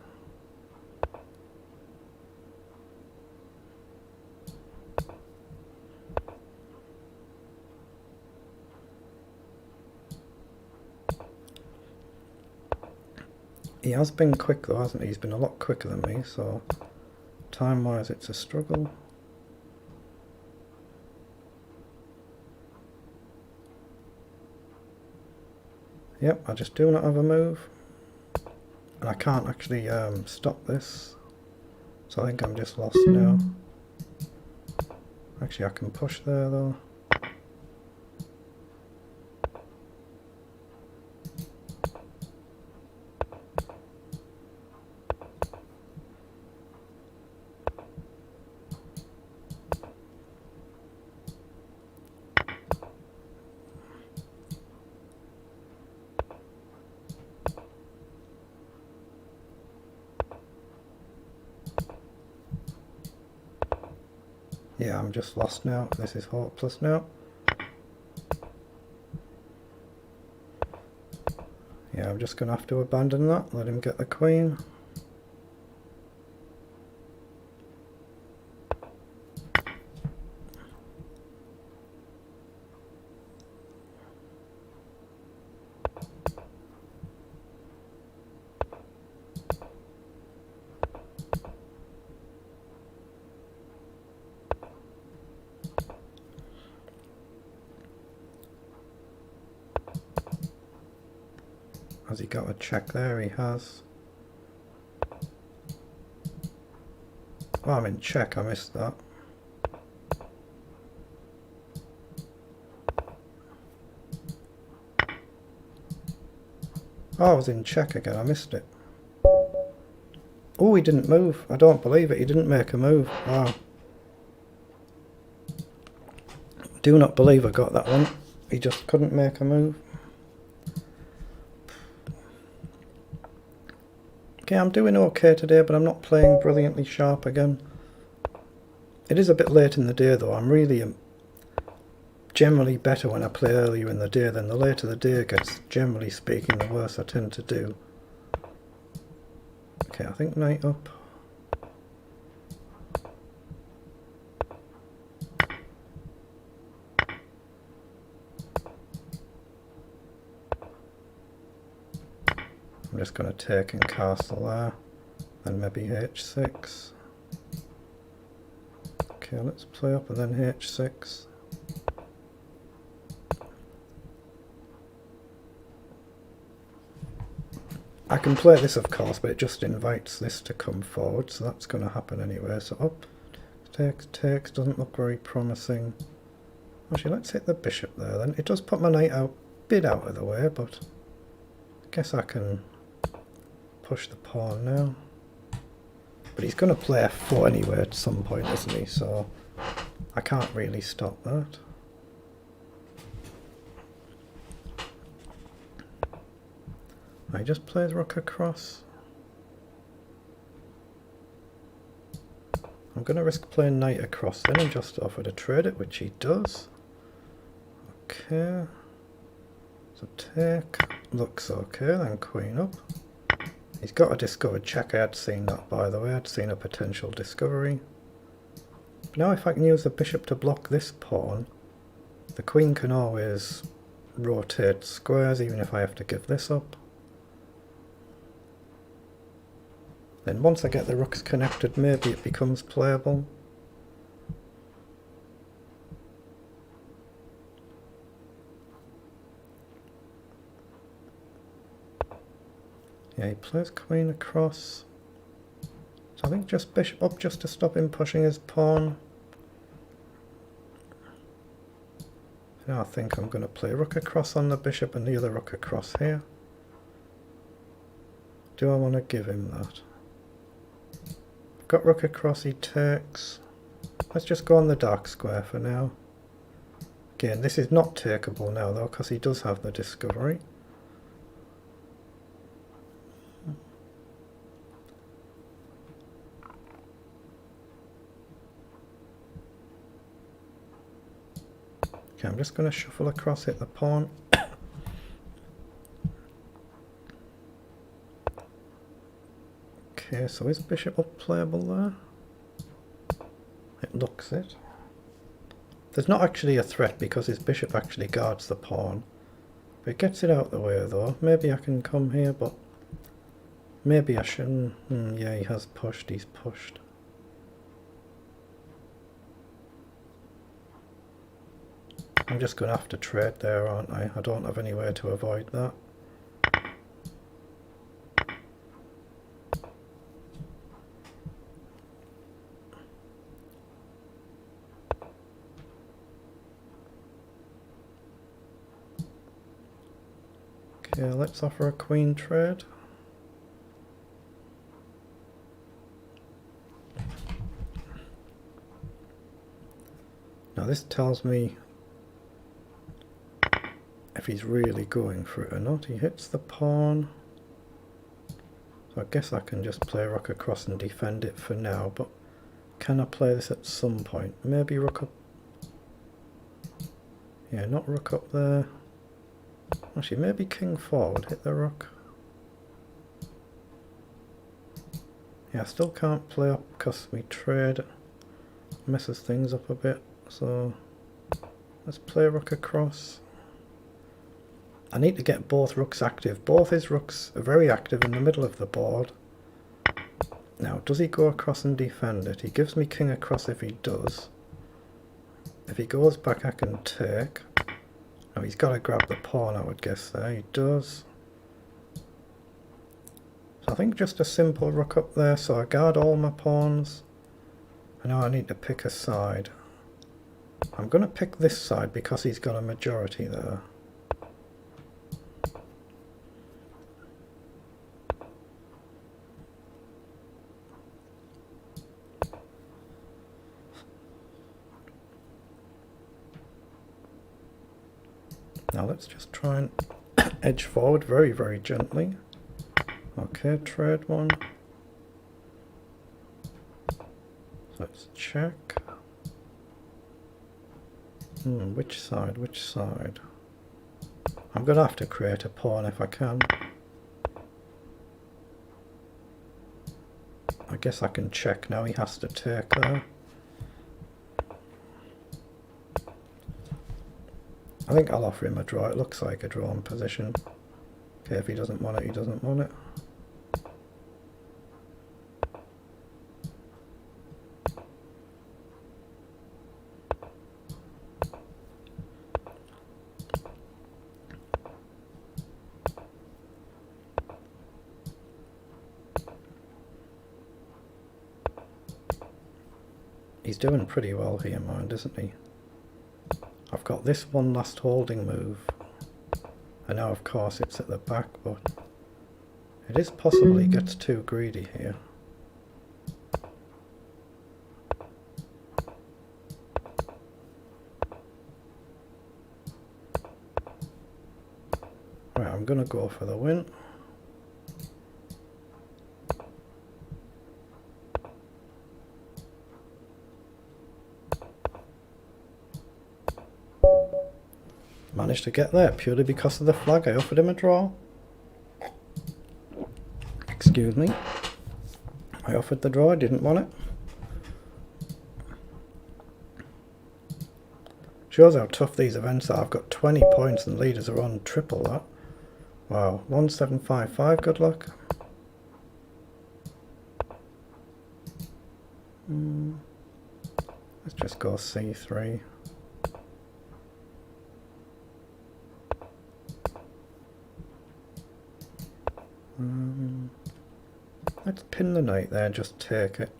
He has been quick though, hasn't he? He's been a lot quicker than me, so time-wise it's a struggle. Yep, I just do not have a move. And I can't actually stop this. So I think I'm just lost now. Actually, I can push there though. Yeah, I'm just lost now. This is hopeless now. Yeah, I'm just going to have to abandon that. Let him get the queen. Has he got a check there? He has. Oh, I'm in check. I missed that. Oh, I was in check again. I missed it. Oh, he didn't move. I don't believe it. He didn't make a move. Wow. Do not believe I got that one. He just couldn't make a move. Okay, I'm doing okay today, but I'm not playing brilliantly sharp again. It is a bit late in the day though. I'm really generally better when I play earlier in the day. Than the later the day gets, generally speaking, the worse I tend to do. Okay, I think knight up. I'm just going to take and castle there, then maybe h6. Okay, let's play up and then h6. I can play this of course, but it just invites this to come forward, so that's going to happen anyway. So up, takes, doesn't look very promising. Actually, let's hit the bishop there then. It does put my knight out, bit out of the way, but I guess I can push the pawn now. But he's going to play f4 anyway at some point, isn't he? So I can't really stop that. He just plays rook across. I'm going to risk playing knight across then and just offer to trade it, which he does. Okay. So take, looks okay, then queen up. He's got a discovered check. I had seen that, by the way. I'd seen a potential discovery. But now if I can use the bishop to block this pawn, the queen can always rotate squares even if I have to give this up. Then once I get the rooks connected, maybe it becomes playable. Yeah, he plays queen across. So I think just bishop up just to stop him pushing his pawn. Now I think I'm going to play rook across on the bishop and the other rook across here. Do I want to give him that? I've got rook across, he takes. Let's just go on the dark square for now. Again, this is not takeable now though, because he does have the discovery. Okay, I'm just going to shuffle across, hit the pawn. Okay, so is bishop up playable there? It looks it. There's not actually a threat because his bishop actually guards the pawn. But it gets it out the way though. Maybe I can come here, but maybe I shouldn't. Yeah, he has pushed, he's pushed. I'm just going to have to trade there, aren't I? I don't have any way to avoid that. Okay, let's offer a queen trade. Now this tells me if he's really going for it or not. He hits the pawn. So I guess I can just play rook across and defend it for now, but can I play this at some point? Maybe rook up. Yeah, not rook up there. Actually, maybe king forward, hit the rook. Yeah, I still can't play up because we trade. Messes things up a bit. So let's play rook across. I need to get both rooks active. Both his rooks are very active in the middle of the board. Now, does he go across and defend it? He gives me king across if he does. If he goes back, I can take. No, he's got to grab the pawn, I would guess there. He does. So I think just a simple rook up there, so I guard all my pawns. And now I need to pick a side. I'm going to pick this side because he's got a majority there. Now let's just try and edge forward very, very gently. Okay, trade one. Let's check. Which side? Which side? I'm going to have to create a pawn if I can. I guess I can check now. He has to take there. I think I'll offer him a draw. It looks like a drawn position. Okay, if he doesn't want it, he doesn't want it. He's doing pretty well here, mind, isn't he? I've got this one last holding move. And now, of course, it's at the back, but it is possible he gets too greedy here. Right, I'm going to go for the win. Managed to get there purely because of the flag. I offered him a draw. Excuse me. I offered the draw, I didn't want it. Shows how tough these events are. I've got 20 points and leaders are on triple that. Wow, 1755, good luck. Let's just go C3. Let's pin the knight there, just take it.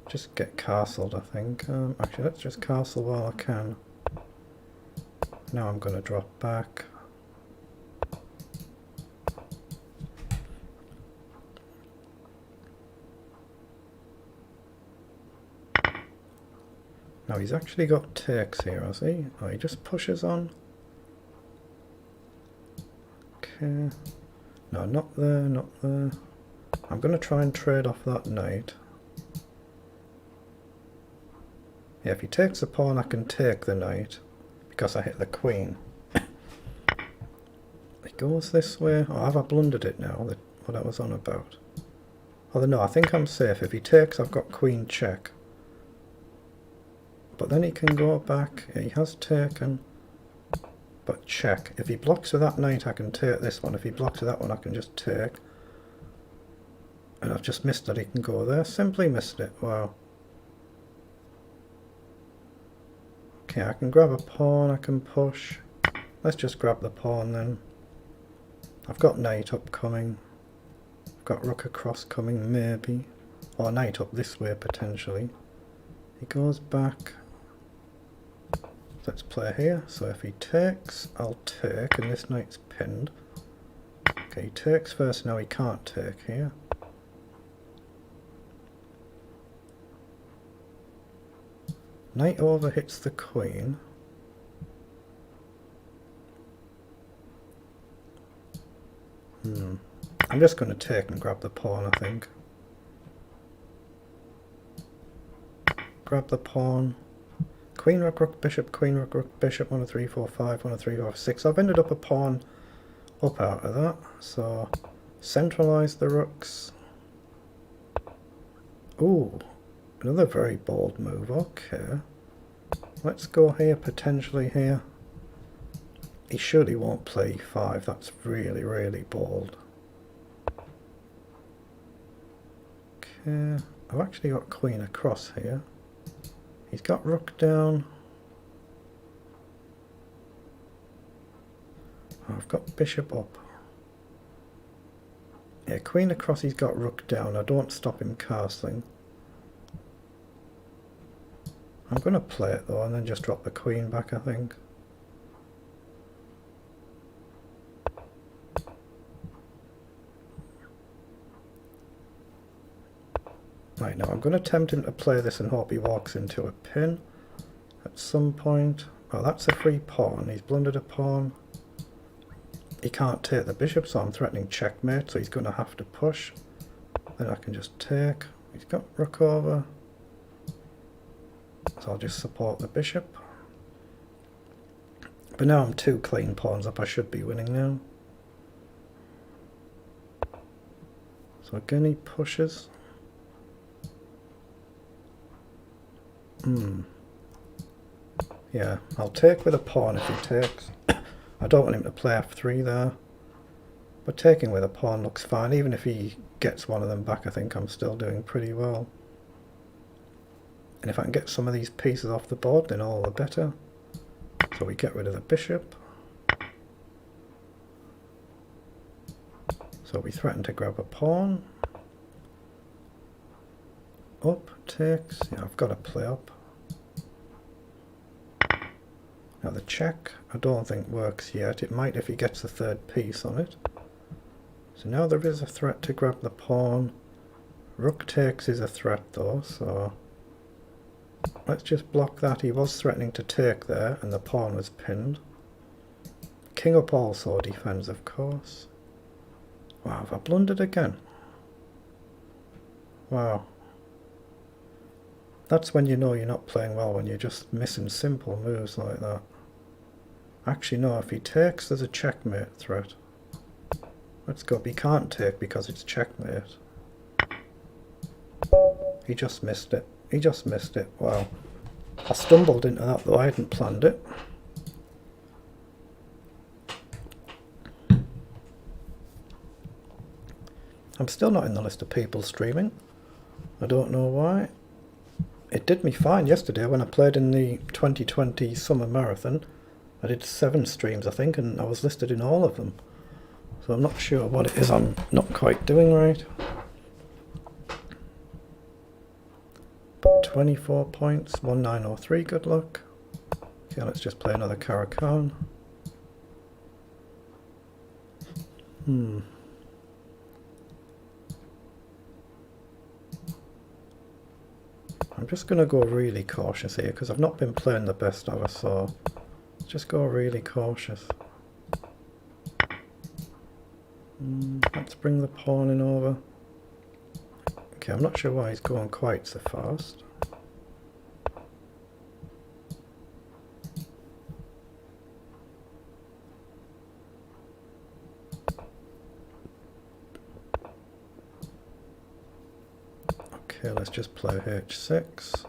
Just get castled, I think. Actually, let's just castle while I can. Now I'm going to drop back. Now he's actually got takes here, has he? Oh, he just pushes on. Okay. No, not there, not there. I'm going to try and trade off that knight. Yeah, if he takes the pawn, I can take the knight because I hit the queen. It goes this way. Oh, have I blundered it now? What I was on about. Although no, I think I'm safe. If he takes, I've got queen check. But then he can go back. Yeah, he has taken. But check. If he blocks with that knight, I can take this one. If he blocks with that one, I can just take. And I've just missed that he can go there. Simply missed it. Wow. Okay, I can grab a pawn. I can push. Let's just grab the pawn then. I've got knight upcoming. I've got rook across coming, maybe. Or knight up this way, potentially. He goes back. Let's play here. So if he takes, I'll take, and this knight's pinned. Okay, he takes first, now he can't take here. Knight over hits the queen. I'm just going to take and grab the pawn, I think. Grab the pawn. Queen, rook, rook, bishop, queen, rook, rook, bishop, 1, 2, 3, 4, 5, 1, 2, 3, 4, 6. I've ended up a pawn up out of that. So, centralise the rooks. Ooh, another very bold move. Okay. Let's go here, potentially here. He surely won't play e5. That's really, really bold. Okay. I've actually got queen across here. He's got rook down. Oh, I've got bishop up. Yeah, queen across, he's got rook down. I don't stop him castling. I'm going to play it though and then just drop the queen back, I think. Right, now I'm going to tempt him to play this and hope he walks into a pin at some point. Oh, that's a free pawn. He's blundered a pawn. he can't take the bishop, so I'm threatening checkmate, so he's going to have to push. Then I can just take. He's got rook over, so I'll just support the bishop. But now I'm 2 clean pawns up, I should be winning now. So again he pushes. Yeah, I'll take with a pawn if he takes. I don't want him to play f3 there. But taking with a pawn looks fine. Even if he gets one of them back, I think I'm still doing pretty well. And if I can get some of these pieces off the board, then all the better. So we get rid of the bishop. So we threaten to grab a pawn. Up, takes. Yeah, I've got to play up. Now the check, I don't think works yet. It might if he gets the 3rd piece on it. So now there is a threat to grab the pawn. Rook takes is a threat though, so let's just block that. He was threatening to take there and the pawn was pinned. King up also defends, of course. Wow, have I blundered again? Wow. That's when you know you're not playing well, when you're just missing simple moves like that. Actually no, if he takes there's a checkmate threat. Let's go, he can't take because it's checkmate. He just missed it. He just missed it. Wow. I stumbled into that though, I hadn't planned it. I'm still not in the list of people streaming. I don't know why. It did me fine yesterday when I played in the 2020 summer marathon. I did 7 streams I think and I was listed in all of them. So I'm not sure what it is I'm not quite doing right. But 24 points, 1903, good luck. Okay, let's just play another Caracan. I'm just going to go really cautious here because I've not been playing the best ever, so just go really cautious. Let's bring the pawn in over. Okay, I'm not sure why he's going quite so fast. Okay, let's just play h6.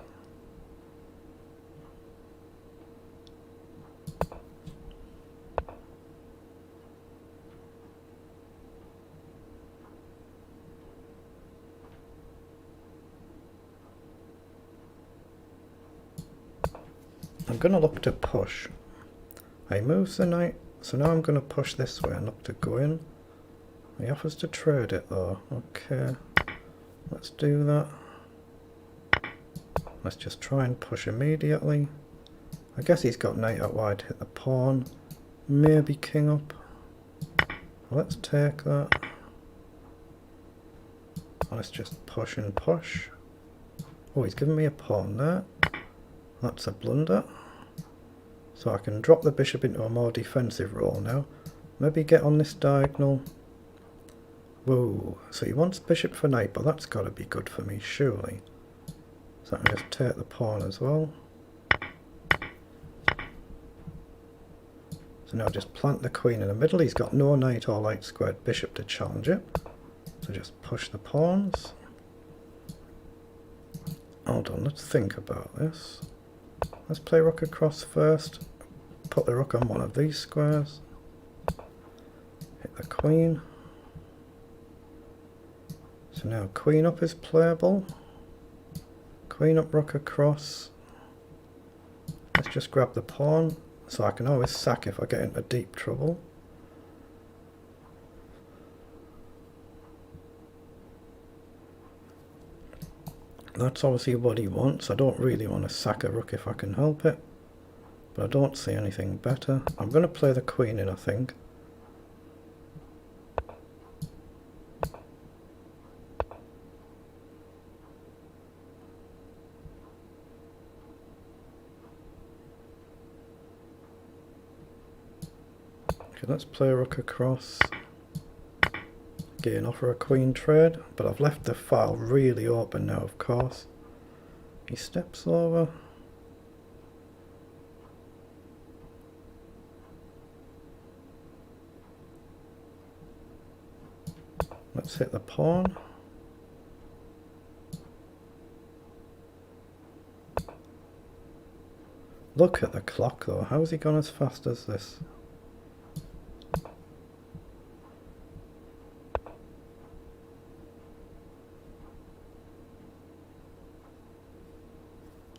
I'm going to look to push. He moves the knight, so now I'm going to push this way and look to go in. He offers to trade it though. Okay, let's do that. Let's just try and push immediately. I guess he's got knight out wide to hit the pawn. Maybe king up. Let's take that. Let's just push and push. Oh, he's given me a pawn there. That's a blunder. So I can drop the bishop into a more defensive role now. Maybe get on this diagonal. Whoa, so he wants bishop for knight, but that's got to be good for me, surely. So I can just take the pawn as well. So now just plant the queen in the middle. He's got no knight or light squared bishop to challenge it. So just push the pawns. Hold on, let's think about this. Let's play rook across first. Put the rook on one of these squares. Hit the queen. So now queen up is playable. Queen up, rook across. Let's just grab the pawn, so I can always sack if I get into deep trouble. That's obviously what he wants. I don't really want to sack a rook if I can help it, but I don't see anything better. I'm going to play the queen in, I think. Okay, Okay, let's play rook across. Again, offer a queen trade, but I've left the file really open now, of course. He steps over. Let's hit the pawn. Look at the clock though, how has he gone as fast as this?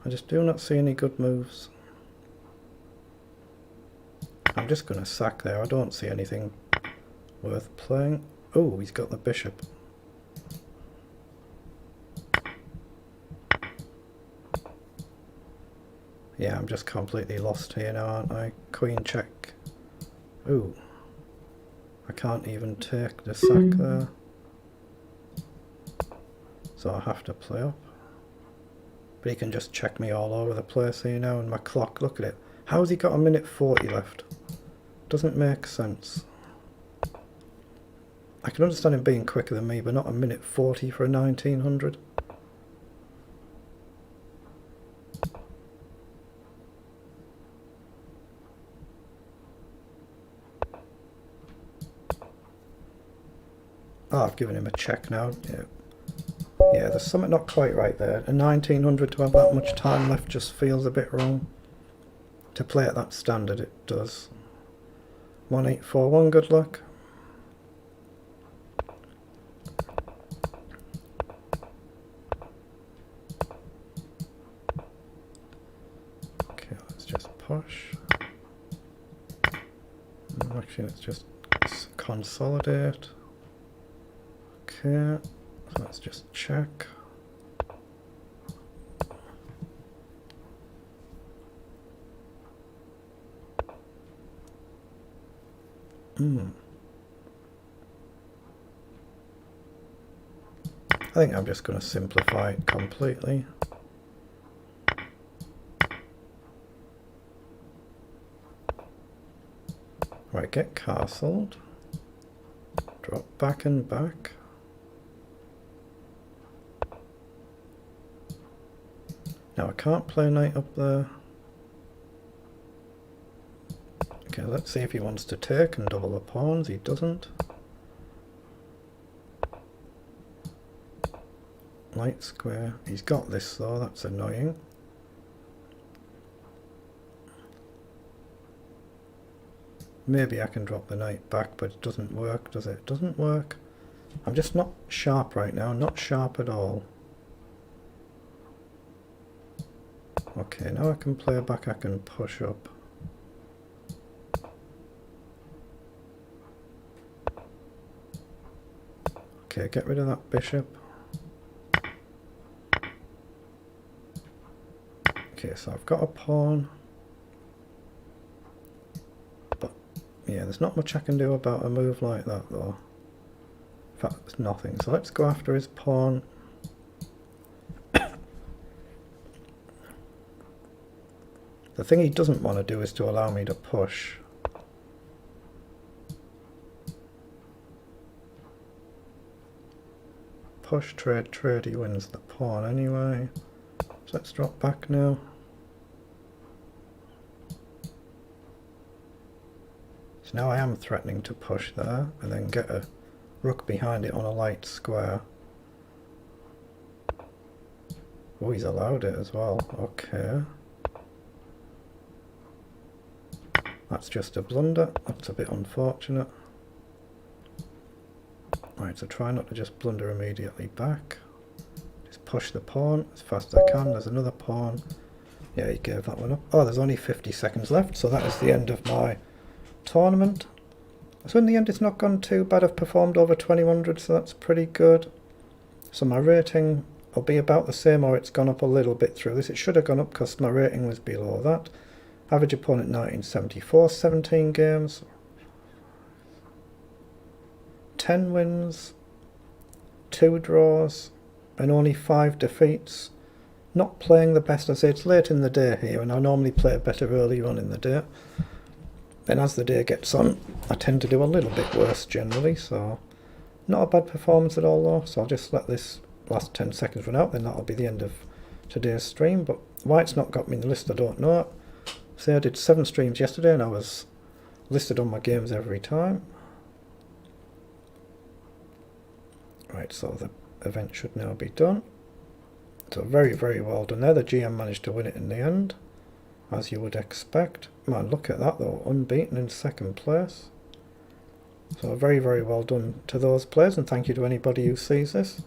I just do not see any good moves. I'm just going to sack there, I don't see anything worth playing. Oh, he's got the bishop. Yeah, I'm just completely lost here now, aren't I? Queen check. Ooh. I can't even take the sack there. So I have to play up. But he can just check me all over the place here now, and my clock, look at it. How's he got a minute 40 left? Doesn't make sense. I can understand him being quicker than me, but not a minute 40 for a 1900. Oh, I've given him a check now. Yeah, there's something not quite right there. A 1900 to have that much time left just feels a bit wrong. To play at that standard, it does. 1841, good luck. Okay, let's just push. Actually, let's just consolidate. Okay, so let's just check. I think I'm just going to simplify it completely. Right, get castled. Drop back and back. Now I can't play knight up there. Okay, let's see if he wants to take and double the pawns. He doesn't. Light square. He's got this though, that's annoying. Maybe I can drop the knight back, but it doesn't work, does it? It doesn't work. I'm just not sharp right now, not sharp at all. Okay, now I can play back, I can push up. Okay, get rid of that bishop. Okay, so I've got a pawn. But, yeah, there's not much I can do about a move like that, though. In fact, there's nothing. So let's go after his pawn. The thing he doesn't want to do is to allow me to push. Push, trade, trade, he wins the pawn anyway. So let's drop back now. So now I am threatening to push there and then get a rook behind it on a light square. Oh, he's allowed it as well. Okay. That's just a blunder. That's a bit unfortunate. Right, so try not to just blunder immediately back. Just push the pawn as fast as I can. There's another pawn. Yeah, he gave that one up. Oh, there's only 50 seconds left, so that is the end of my tournament. So in the end, it's not gone too bad. I've performed over 2100, so that's pretty good. So my rating will be about the same, or it's gone up a little bit through this. It should have gone up because my rating was below that. Average opponent 1974, 17 games. 10 wins, 2 draws, and only 5 defeats. Not playing the best. I say it's late in the day here, and I normally play better earlier on in the day. Then as the day gets on, I tend to do a little bit worse generally, so not a bad performance at all though. So I'll just let this last 10 seconds run out, then that'll be the end of today's stream. But why it's not got me in the list I don't know. Say I did 7 streams yesterday and I was listed on my games every time. Right, so the event should now be done. So very, very well done there. The GM managed to win it in the end, as you would expect. Man, look at that though, unbeaten in second place. So very, very well done to those players, and thank you to anybody who sees this.